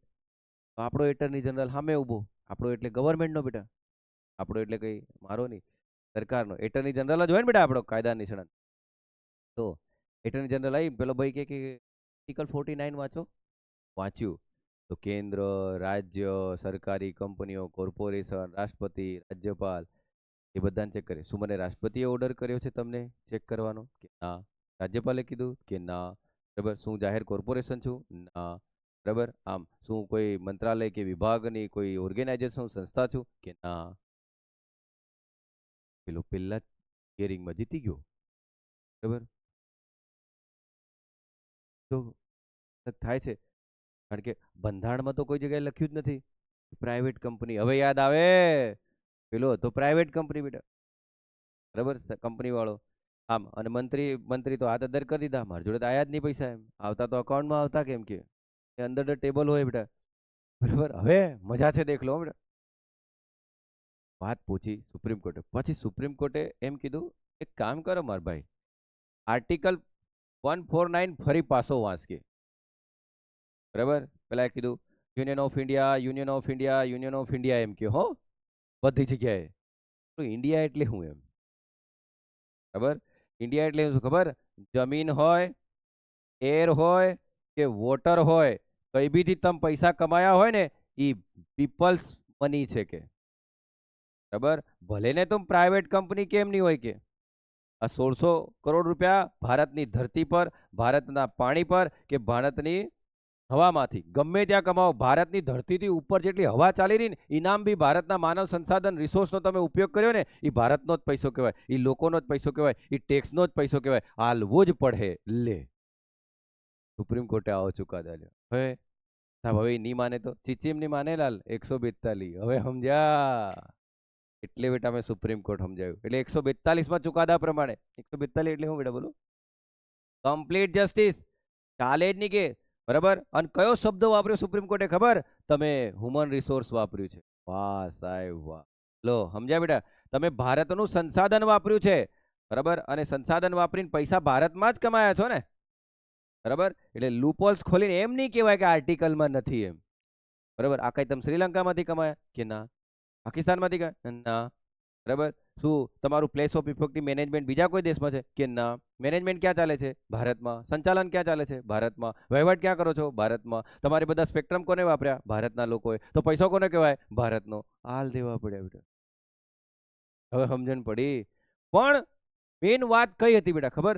આપણો એટર્ની જનરલ સામે ઉભો, આપણો એટલે ગવર્મેન્ટનો બેટા, આપણો એટલે કઈ મારો નહીં, સરકારનો એટર્ની જનરલ જ હોય ને બેટા, આપણો કાયદા નિષ્ણાત. તો એટર્ની જનરલ આવી, પેલો ભાઈ કે આર્ટિકલ 49 વાંચો, વાંચ્યું. તો કેન્દ્ર, રાજ્ય, સરકારી કંપનીઓ, કોર્પોરેશન, રાષ્ટ્રપતિ, રાજ્યપાલ, એ બધાને ચેક કરે. શું મને રાષ્ટ્રપતિએ ઓર્ડર કર્યો છે તમને ચેક કરવાનો કે ના, રાજ્યપાલે કીધું કે ના. બરાબર, શું જાહેર કોર્પોરેશન છું, ના. બરાબર, આમ શું કોઈ મંત્રાલય કે વિભાગની કોઈ ઓર્ગેનાઇઝેશન સંસ્થા છું કે ના. પેલો પેલા હિયરિંગમાં જીતી ગયો. બરાબર, તો થાય છે, કારણ કે બંધારણમાં તો કોઈ જગ્યાએ લખ્યું જ નથી પ્રાઇવેટ કંપની. હવે યાદ આવે, પેલો હતો પ્રાઇવેટ કંપની બેટા. બરાબર, કંપની વાળો આમ, અને મંત્રી મંત્રી તો હાથ અદર કરી દીધા, મારી જોડે તો આયા જ નહીં પૈસા, એમ આવતા તો અકાઉન્ટમાં આવતા કેમ કે અંદર ટેબલ હોય બેટા. બરાબર, હવે મજા છે દેખ લો બેટા. વાત પૂછી સુપ્રીમ કોર્ટે, પછી સુપ્રીમ કોર્ટે એમ કીધું, એક કામ કરો માર ભાઈ, આર્ટિકલ 149 ફરી પાછો વાંચકે. બરાબર, પેલા કીધું union of India, union of India, union of India એમ કે હો બધી જગ્યાએ, તો ઇન્ડિયા એટલે શું એમ. બરાબર, ઇન્ડિયા એટલે શું ખબર, જમીન હોય, એર હોય કે વોટર હોય, કઈ બીથી તમે પૈસા કમાયા હોય ને, એ પીપલ્સ મની છે કે. બરાબર, ભલે ને तुम પ્રાઇવેટ કંપની કેમ નહીં હોય કે, આ 1600 કરોડ રૂપિયા ભારતની ધરતી પર, ભારતના પાણી પર કે ભારતની હવામાંથી ગમે ત્યાં કમાઓ, ભારતની ધરતીથી ઉપર જેટલી હવા ચાલી રહી ને, ઇનામ બી ભારતના માનવ સંસાધન રિસોર્સનો તમે ઉપયોગ કર્યો ને, એ ભારતનો જ પૈસો કહેવાય, એ લોકોનો જ પૈસો કહેવાય, એ ટેક્સનો જ પૈસો કહેવાય, હાલવો જ પડે લે. સુપ્રીમ કોર્ટે આવો ચુકાદો આલ્યો. હવે સાહેબ હવે નહીં માને તો ચીચીમ નહીં માને લાલ, 142. હવે સમજ્યા, એટલે બેટા મેં સુપ્રીમ કોર્ટ સમજાવ્યું, એટલે 142માં ચુકાદા પ્રમાણે, 142 એટલે શું બેટા બોલો, કમ્પ્લીટ જસ્ટિસ, ચાલે જ નહીં કે. બરાબર, અને કયો શબ્દ વાપર્યો સુપ્રીમ કોર્ટે ખબર, તમે હ્યુમન રિસોર્સ વાપર્યું છે. વાહ સાહેબ વાહ, લો સમજ્યા બેટા, તમે ભારતનું સંસાધન વાપર્યું છે. બરાબર, અને સંસાધન વાપરીને પૈસા ભારતમાં જ કમાયા છો ને. બરાબર. એટલે લૂપહોલ્સ ખોલીને એમ નહીં કહેવાય કે આર્ટિકલમાં નથી એમ. બરાબર. આ કઈ તમે શ્રીલંકામાંથી કમાયા કે ના, પાકિસ્તાનમાંથી કમાયા ના. બરાબર. શું તમારું પ્લેસ ઓફ ઇફેક્ટિવ મેનેજમેન્ટ બીજા કોઈ દેશમાં છે કે ના? મેનેજમેન્ટ ક્યાં ચાલે છે? ભારતમાં. સંચાલન ક્યાં ચાલે છે? ભારતમાં. વહીવટ ક્યાં કરો છો? ભારતમાં. તમારે બધા સ્પેક્ટ્રમ કોને વાપર્યા? ભારતના લોકોએ. તો પૈસો કોને કહેવાય? ભારતનો. હાલ દેવા પડ્યા બેટા. હવે સમજણ પડી. પણ મેન વાત કઈ હતી બેટા ખબર?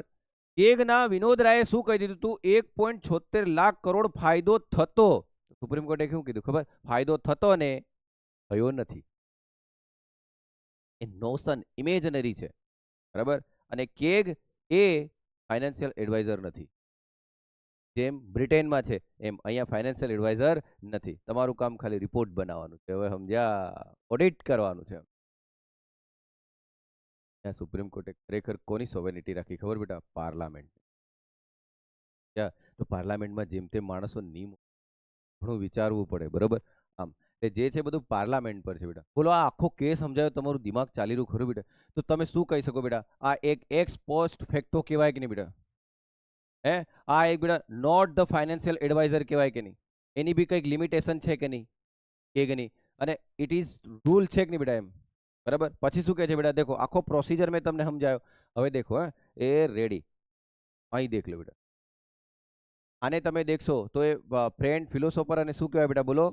કેગના વિનોદ રાયે શું કહી દીધું તું? 1.76 લાખ કરોડ ફાયદો થતો. સુપ્રીમ કોર્ટે શું કીધું ખબર? ફાયદો થતો ને થયો નથી. એ નોશન ઇમેજનરી છે. બરાબર. અને કેગ એ ફાઇનાન્શિયલ એડવાઇઝર નથી. જેમ બ્રિટેનમાં છે એમ અહીંયા ફાઇનાન્શિયલ એડવાઇઝર નથી. તમારું કામ ખાલી રિપોર્ટ બનાવવાનું છે. હવે સમજ્યા? ઓડિટ કરવાનું છે. ત્યાં સુપ્રીમ કોર્ટે ખરેખર કોની સોવેનિટી રાખી ખબર બેટા? પાર્લામેન્ટ. તો પાર્લામેન્ટમાં જેમ તેમ માણસો નિયમ ઘણું વિચારવું પડે. બરોબર. આમ એ જે છે બધું પાર્લામેન્ટ પર છે બેટા. બોલો આ આખો કેસ સમજાયો, તમારું દિમાગ ચાલી રહ્યું ખરું બેટા? તો તમે શું કહી શકો બેટા? આ એક એક્સ પોસ્ટ ફેક્ટો કહેવાય કે નહીં બેટા? હે, આ એક બેટા નોટ ધ ફાઇનાન્શિયલ એડવાઇઝર કહેવાય કે નહીં? એની બી કંઈક લિમિટેશન છે કે નહીં? કે નહીં? અને ઇટ ઇઝ રૂલ છે કે નહીં બેટા એમ? બરાબર. પછી શું કહે છે બેટા? દેખો આખો પ્રોસીજર મેં તમને સમજાયો. હવે દેખો એ રેડી. અહીં દેખ લો બેટા. આને તમે દેખશો તો એ ફ્રેન્ડ ફિલોસોફર અને શું કહેવાય બેટા? બોલો.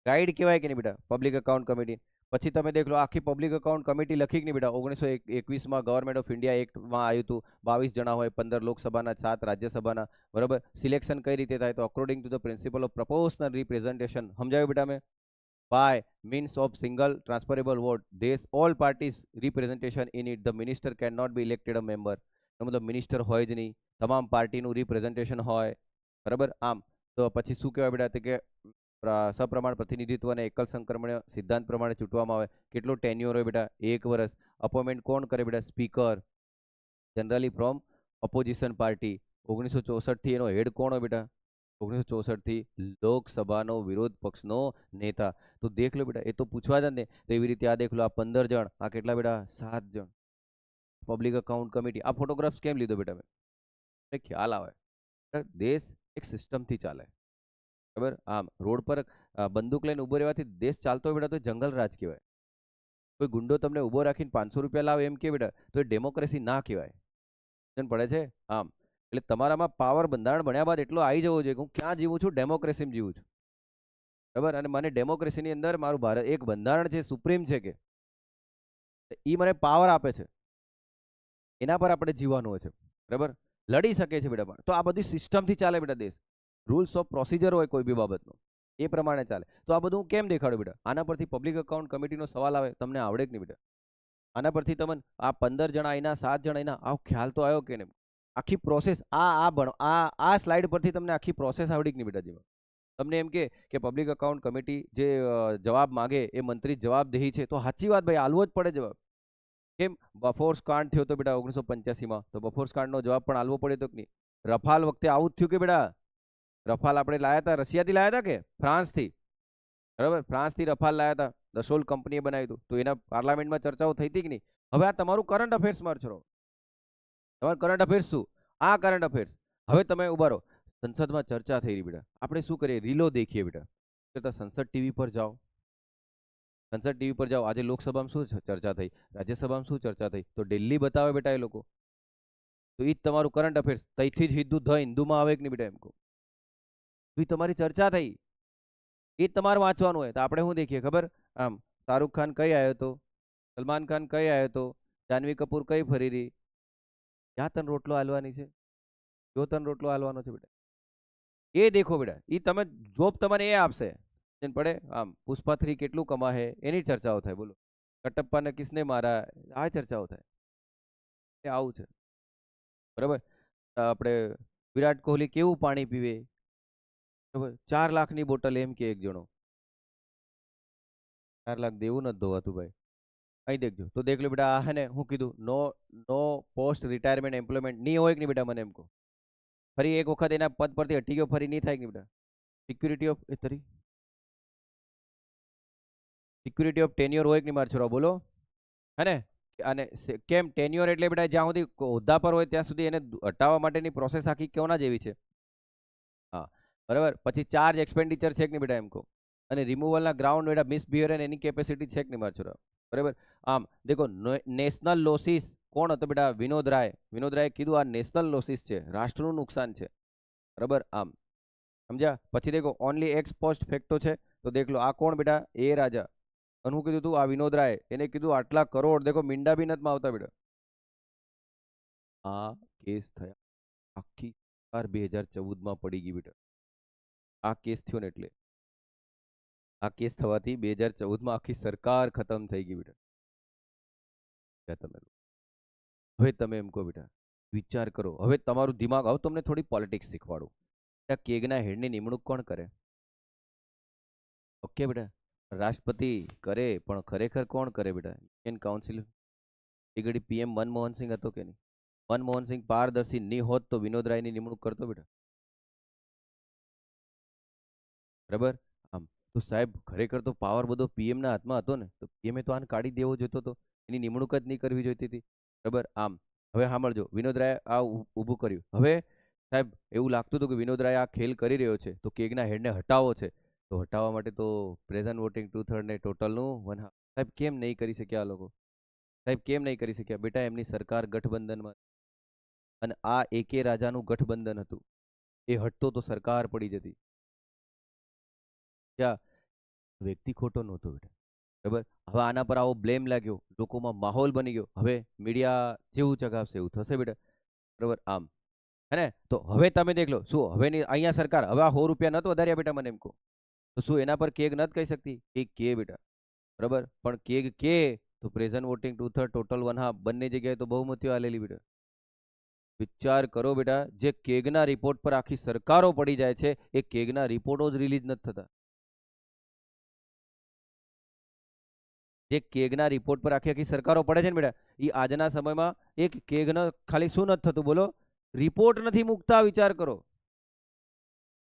ગાઈડ કહેવાય કે નહીં બેટા? Public account committee. પછી તમે દેખ લો આખી પબ્લિક એકાઉન્ટ કમિટી લખી કે નહીં બેટા? 1921માં ગવર્મેન્ટ ઓફ ઇન્ડિયા એક્ટમાં આવ્યું હતું. 22 જણા હોય, 15 લોકસભાના, 7 રાજ્યસભાના. બરાબર. સિલેક્શન કઈ રીતે થાય? તો according to the principal of proportional representation. સમજાયું બેટા મેં? by means of single transferable vote this all parties representation in it the minister cannot be elected a member. મતલબ મિનિસ્ટર હોય જ નહીં, તમામ પાર્ટીનું રિપ્રેઝન્ટેશન હોય. બરાબર. આમ તો પછી શું કહેવાય બેટા? કે સપ્રમાણ પ્રતિનિધિત્વ અને એકલ સંક્રમણ સિદ્ધાંત પ્રમાણે ચૂંટવામાં આવે. કેટલો ટેન્યુઅર હોય બેટા? 1 વર્ષ. અપોઇન્ટમેન્ટ કોણ કરે બેટા? Speaker. Generally from opposition party. 1964 થી એનો હેડ કોણ હોય બેટા? 1964 થી લોકસભાનો વિરોધ પક્ષનો નેતા. તો દેખ લો બેટા, એ તો પૂછવા જ ને. તો એવી રીતે આ દેખ લો, આ 15 જણ, આ કેટલા બેટા? 7 જણ. Public account committee. આ ફોટોગ્રાફ્સ કેમ લીધો બેટા મેં? ખ્યાલ આવે. દેશ એક સિસ્ટમથી ચાલે. બરાબર. આમ રોડ પર બંદૂક લઈને ઉભો રહેવાથી દેશ ચાલતો હોય બેટા તો જંગલ રાજ કહેવાય. કોઈ ગુંડો તમને ઉભો રાખીને 500 રૂપિયા લાવે એમ કે બેટા તો એ ડેમોક્રેસી ના કહેવાય. સમજણ પડે છે? આમ એટલે તમારામાં પાવર બંધારણ બન્યા બાદ એટલો આવી જવો જોઈએ કે હું ક્યાં જીવું છું? ડેમોક્રેસીમાં જીવું છું. બરાબર. અને મને ડેમોક્રેસીની અંદર મારું ભારત એક બંધારણ છે, સુપ્રીમ છે, કે એ મને પાવર આપે છે. એના પર આપણે જીવવાનું હોય છે. બરાબર. લડી શકે છે બેટા. તો આ બધી સિસ્ટમથી ચાલે બેટા દેશ. રૂલ્સ ઓફ પ્રોસિજર હોય કોઈ બી બાબતનો, એ પ્રમાણે ચાલે. તો આ બધું હું કેમ દેખાડું બેટા? આના પરથી પબ્લિક અકાઉન્ટ કમિટીનો સવાલ આવે, તમને આવડે કે નહીં બેટા? આના પરથી તમને આ 15 જણા અહીંના, 7 જણા અહીંના, આવો ખ્યાલ તો આવ્યો કે નહીં? આખી પ્રોસેસ આ ભણો. આ સ્લાઇડ પરથી તમને આખી પ્રોસેસ આવડી કે નહીં બેટા? જીવન તમને એમ કે પબ્લિક અકાઉન્ટ કમિટી જે જવાબ માગે એ મંત્રી જવાબદેહી છે, તો સાચી વાત ભાઈ, આલવો જ પડે જવાબ. કેમ? બફોર્સ કાંડ થયો તો બેટા 1985માં, તો બફોર્સ કાંડનો જવાબ પણ આલવો પડે તો કે નહીં? રફાલ વખતે આવું જ થયું કે બેટા? રફાલ આપણે લાયા હતા, રશિયાથી લાયા હતા કે ફ્રાન્સથી? બરાબર. ફ્રાન્સથી રફાલ લાયા હતા, દસોલ કંપનીએ બનાવ્યું હતું. તો એના પાર્લામેન્ટમાં ચર્ચાઓ થઈ હતી કે નહીં? હવે આ તમારું કરંટ અફેર્સમાં છો. તમારું કરંટ અફેર્સ શું? આ કરંટ અફેર્સ. હવે તમે ઉભા રહો. સંસદમાં ચર્ચા થઈ રહી બેટા. આપણે શું કરીએ? રીલો દેખીએ બેટા. તો સંસદ ટીવી પર જાઓ. સંસદ ટીવી પર જાઓ. આજે લોકસભામાં શું ચર્ચા થઈ? રાજ્યસભામાં શું ચર્ચા થઈ? તો દિલ્હી બતાવે બેટા એ લોકો. તો એ જ તમારું કરંટ અફેર્સ. તઈથી જ હિન્દુ ધ હિન્દુમાં આવે કે નહીં બેટા? એમ કહું તો એ તમારી ચર્ચા થઈ, એ જ તમારે વાંચવાનું હોય. તો આપણે શું દેખીએ ખબર? આમ શાહરુખ ખાન કઈ આવ્યો હતો? સલમાન ખાન કઈ આવ્યો હતો? જાનવી કપૂર કઈ ફરી રહી? ક્યાં તન રોટલો હાલવાની છે? જો તન રોટલો હાલવાનો છે બેટા, એ દેખો બેટા. એ તમે જોબ તમારે એ આપશે. પડે આમ પુષ્પા 3 કેટલું કમાહે એની ચર્ચાઓ થાય. બોલો. કટપ્પાને કિસને મારા, આ ચર્ચાઓ થાય. એ આવું છે. બરાબર. આપણે વિરાટ કોહલી કેવું પાણી પીવે? બરાબર. 4 લાખની બોટલ એમ કે એક જણો. 4 લાખ દેવું નથી ધોવાતું ભાઈ. અહીં દેખજો. તો દેખ લો બેટા. આ હે ને હું કીધું? નો પોસ્ટ રિટાયરમેન્ટ એમ્પ્લોયમેન્ટ નહીં હોય કે નહીં બેટા? મને એમ કહો. ફરી એક વખત એના પદ પરથી હટી ગયો, ફરી નહીં થાય કે બેટા? Security of security of tenure હોય કે નહીં મારા છોરા? બોલો. હે ને? અને કેમ ટેન્યોર એટલે બેટા જ્યાં સુધી હોદ્દા પર હોય ત્યાં સુધી એને હટાવવા માટેની પ્રોસેસ આખી કોના જેવી છે? બરાબર, પછી ચાર્જ એક્સપેન્ડિચર છે કે નહીં બેટા એમ કહો, અને રિમૂવલના ગ્રાઉન્ડ બેટા મિસબિહેવિયર અને એની કેપેસિટી છે કે નહીં મારા છોરા, બરાબર. આમ દેખો નેશનલ લોસીસ કોણ હતો બેટા? વિનોદ રાય. વિનોદ રાય કીધું આ નેશનલ લોસીસ છે, રાષ્ટ્રનું નુકસાન છે, બરાબર. આમ સમજ્યા? પછી દેખો ઓનલી એક્સ પોસ્ટ ફેક્ટો છે, તો દેખ લો આ કોણ બેટા? એ રાજા. અને હું કીધું તું આ વિનોદ રાય, એને કીધું આટલા કરોડ, દેખો મીંડા બી નથી આવતા બેટા. આ કેસ થયા, આખી 2014 પડી ગઈ બેટા. આ કેસ થયો ને એટલે આ કેસ થવાથી 2014 આખી સરકાર ખતમ થઈ ગઈ બેટા. તમે હવે તમે એમ કહો બેટા, વિચાર કરો, હવે તમારું દિમાગ, હવે તમને થોડી પોલિટિક્સ શીખવાડું. કેગના હેડની નિમણૂક કોણ કરે? ઓકે બેટા, રાષ્ટ્રપતિ કરે, પણ ખરેખર કોણ કરે બેટા? Union council. એ ઘડી પીએમ મનમોહનસિંહ હતો કે નહીં? મનમોહનસિંહ પારદર્શી નહીં હોત તો વિનોદ રાયની નિમણૂક કરતો બેટા, બરાબર. આમ તો સાહેબ ખરેખર તો પાવર બધો પીએમ ના હાથમાં હતો ને, તો પીએમએ તો આને કાઢી દેવો જોઈતો હતો, એની નિમણૂક જ નહીં કરવી જોઈતી હતી, બરાબર. આમ હવે સાંભળજો, વિનોદ રાય આ ઊભું કર્યું. હવે સાહેબ એવું લાગતું હતું કે વિનોદ રાય આ ખેલ કરી રહ્યો છે, તો કેગના હેડને હટાવવો છે, તો હટાવવા માટે તો પ્રેઝન્ટ વોટિંગ 2/3 ને ટોટલનું 1/2. સાહેબ કેમ નહીં કરી શક્યા આ લોકો? સાહેબ કેમ નહીં કરી શક્યા બેટા? એમની સરકાર ગઠબંધનમાં, અને આ એકે રાજાનું ગઠબંધન હતું, એ હટતો તો સરકાર પડી જતી. ત્યાં વ્યક્તિ ખોટો નહોતો બેટા, બરાબર. હવે આના પર આવો બ્લેમ લાગ્યો, લોકોમાં માહોલ બની ગયો, હવે મીડિયા જેવું ચગાવશે એવું થશે બેટા, બરાબર. આમ હે ને? તો હવે તમે દેખ લો, શું હવે અહીંયા સરકાર હવે આ 100 રૂપિયા નતો વધાર્યા બેટા? મને એમ કહો તો શું એના પર કેગ નથી કહી શકતી? એ કે બેટા, બરાબર. પણ કેગ કે તો પ્રેઝન્ટ વોટિંગ 2/3 ટોટલ 1/2 બંને જગ્યાએ તો બહુમતીઓ આલેલી બેટા. વિચાર કરો બેટા, જે કેગના રિપોર્ટ પર આખી સરકારો પડી જાય છે, એ કેગના રિપોર્ટો જ રિલીઝ નથી થતા. જે કેગના રિપોર્ટ પર આખી આખી સરકારો પડે છે ને બેટા, એ આજના સમયમાં એક કેગનો ખાલી શું નથી થતું બોલો? રિપોર્ટ નથી મૂકતા. વિચાર કરો,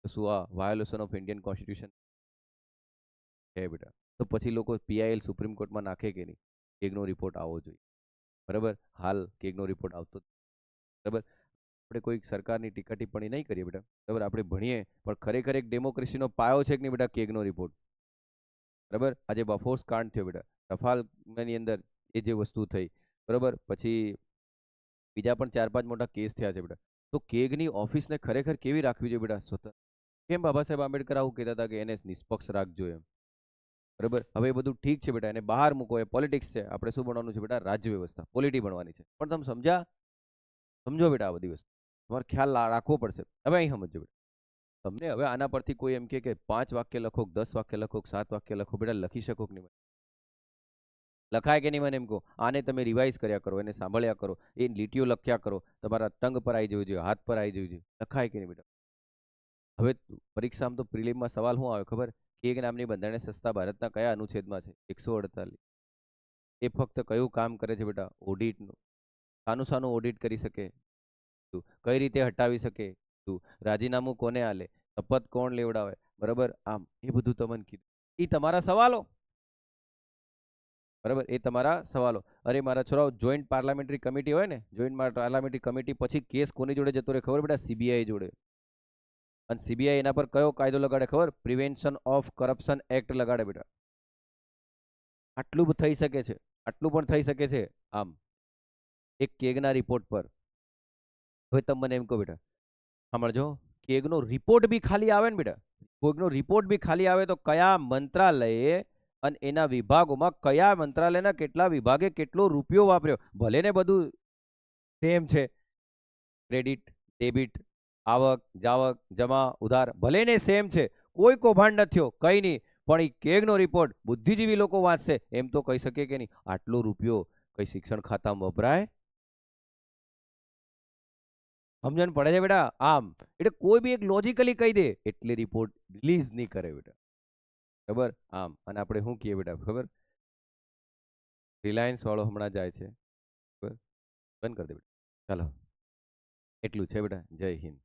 શું આ વાયોલેશન ઓફ ઇન્ડિયન કોન્સ્ટિટ્યુશન છે બેટા? તો પછી લોકો પીઆઈએલ સુપ્રીમ કોર્ટમાં નાખે કે નહીં? કેગનો રિપોર્ટ આવવો જોઈએ, બરાબર. હાલ કેગનો રિપોર્ટ આવતો, બરાબર. આપણે કોઈ સરકારની ટીકા ટિપ્પણી નહીં કરીએ બેટા, બરાબર. આપણે ભણીએ, પણ ખરેખર એક ડેમોક્રેસીનો પાયો છે કે નહીં બેટા? કેગનો રિપોર્ટ, બરાબર. આજે બફોર્સ કાંડ થયો બેટા, રફાલની અંદર એ જે વસ્તુ થઈ, બરાબર. પછી બીજા પણ 4-5 મોટા કેસ થયા છે બેટા. તો કેગની ઓફિસને ખરેખર કેવી રાખવી જોઈએ બેટા? સ્વતંત્ર. કેમ બાબા સાહેબ આંબેડકર આવું કહેતા હતા કે એને નિષ્પક્ષ રાખજો એમ, બરાબર. હવે એ બધું ઠીક છે બેટા, એને બહાર મૂકો, એ પોલિટિક્સ છે. આપણે શું ભણવાનું છે બેટા? રાજ્ય વ્યવસ્થા, પોલિટી ભણવાની છે. પણ તમે સમજ્યા? સમજો બેટા, આ બધી વસ્તુ તમારે ખ્યાલ રાખવો પડશે. હવે અહીં સમજો બેટા, તમને હવે આના પરથી કોઈ એમ કે 5 વાક્ય લખો, 10 વાક્ય લખો, 7 વાક્ય લખો બેટા, લખી શકો કે નહીં? લખાય કે નહીં મને એમ કહો? આને તમે રિવાઇઝ કર્યા કરો, એને સાંભળ્યા કરો, એ લીટીઓ લખ્યા કરો, તમારા ટંગ પર આવી જવું જોઈએ, હાથ પર આવી જવું જોઈએ. લખાય કે નહીં બેટા? હવે પરીક્ષામાં તો પ્રિલિમમાં સવાલ શું આવે ખબર? કેગ નામની બંધારણીય સંસ્થા ભારતના કયા અનુચ્છેદમાં છે? 148. એ ફક્ત કયું કામ કરે છે બેટા? ઓડિટનું. શાનું શાનું ઓડિટ કરી શકે? કઈ રીતે હટાવી શકે? રાજીનામું કોને આલે? શપથ કોણ લેવડાવે? બરાબર. આમ એ બધું તમને કીધું. એ તમારા સવાલો, બરાબર. એ તમારા સવાલો. અરે મારા છોરાઓ, જોઈન્ટ પાર્લામેન્ટરી કમિટી હોય ને, જોઈન્ટ પાર્લામેન્ટરી કમિટી પછી કેસ કોની જોડે જતો રહે ખબર બેટા? સીબીઆઈ જોડે. અને સીબીઆઈ એના પર કયો કાયદો લગાડે ખબર? પ્રિવેન્શન ઓફ કરપ્શન એક્ટ લગાડે બેટા. આટલું થઈ શકે છે, આટલું પણ થઈ શકે છે. આમ એક કેગના રિપોર્ટ પર. હવે તમે મને એમ કહો બેટા, સાંભળજો, કેગનો રિપોર્ટ બી ખાલી આવે ને બેટા, કેગનો રિપોર્ટ બી ખાલી આવે તો કયા મંત્રાલયે અને એના વિભાગોમાં કયા મંત્રાલયના કેટલા વિભાગે કેટલો રૂપિયો વાપર્યો, ભલે ને બધું સેમ છે, ક્રેડિટ ડેબિટ, આવક જાવક જમા ઉધાર, ભલે ને સેમ છે, કોઈ કૌભાંડ નથી થયો, કઈ નહીં. પણ એ કેગનો રિપોર્ટ બુદ્ધિજીવી લોકો વાંચશે એમ તો કહી શકે કે નહીં આટલો રૂપિયો કઈ શિક્ષણ ખાતામાં વપરાય? સમજણ પડે છે બેટા? આમ એટલે કોઈ બી એક લોજિકલી કહી દે એટલે રિપોર્ટ રિલીઝ નહીં કરે બેટા, બરાબર. આમ અને આપણે શું કહીએ બેટા ખબર? રિલાયન્સ વાળો હમણાં જાય છે, બરાબર, બંધ કરી દે બેટા. ચાલો, એટલું છે બેટા. જય હિન્દ.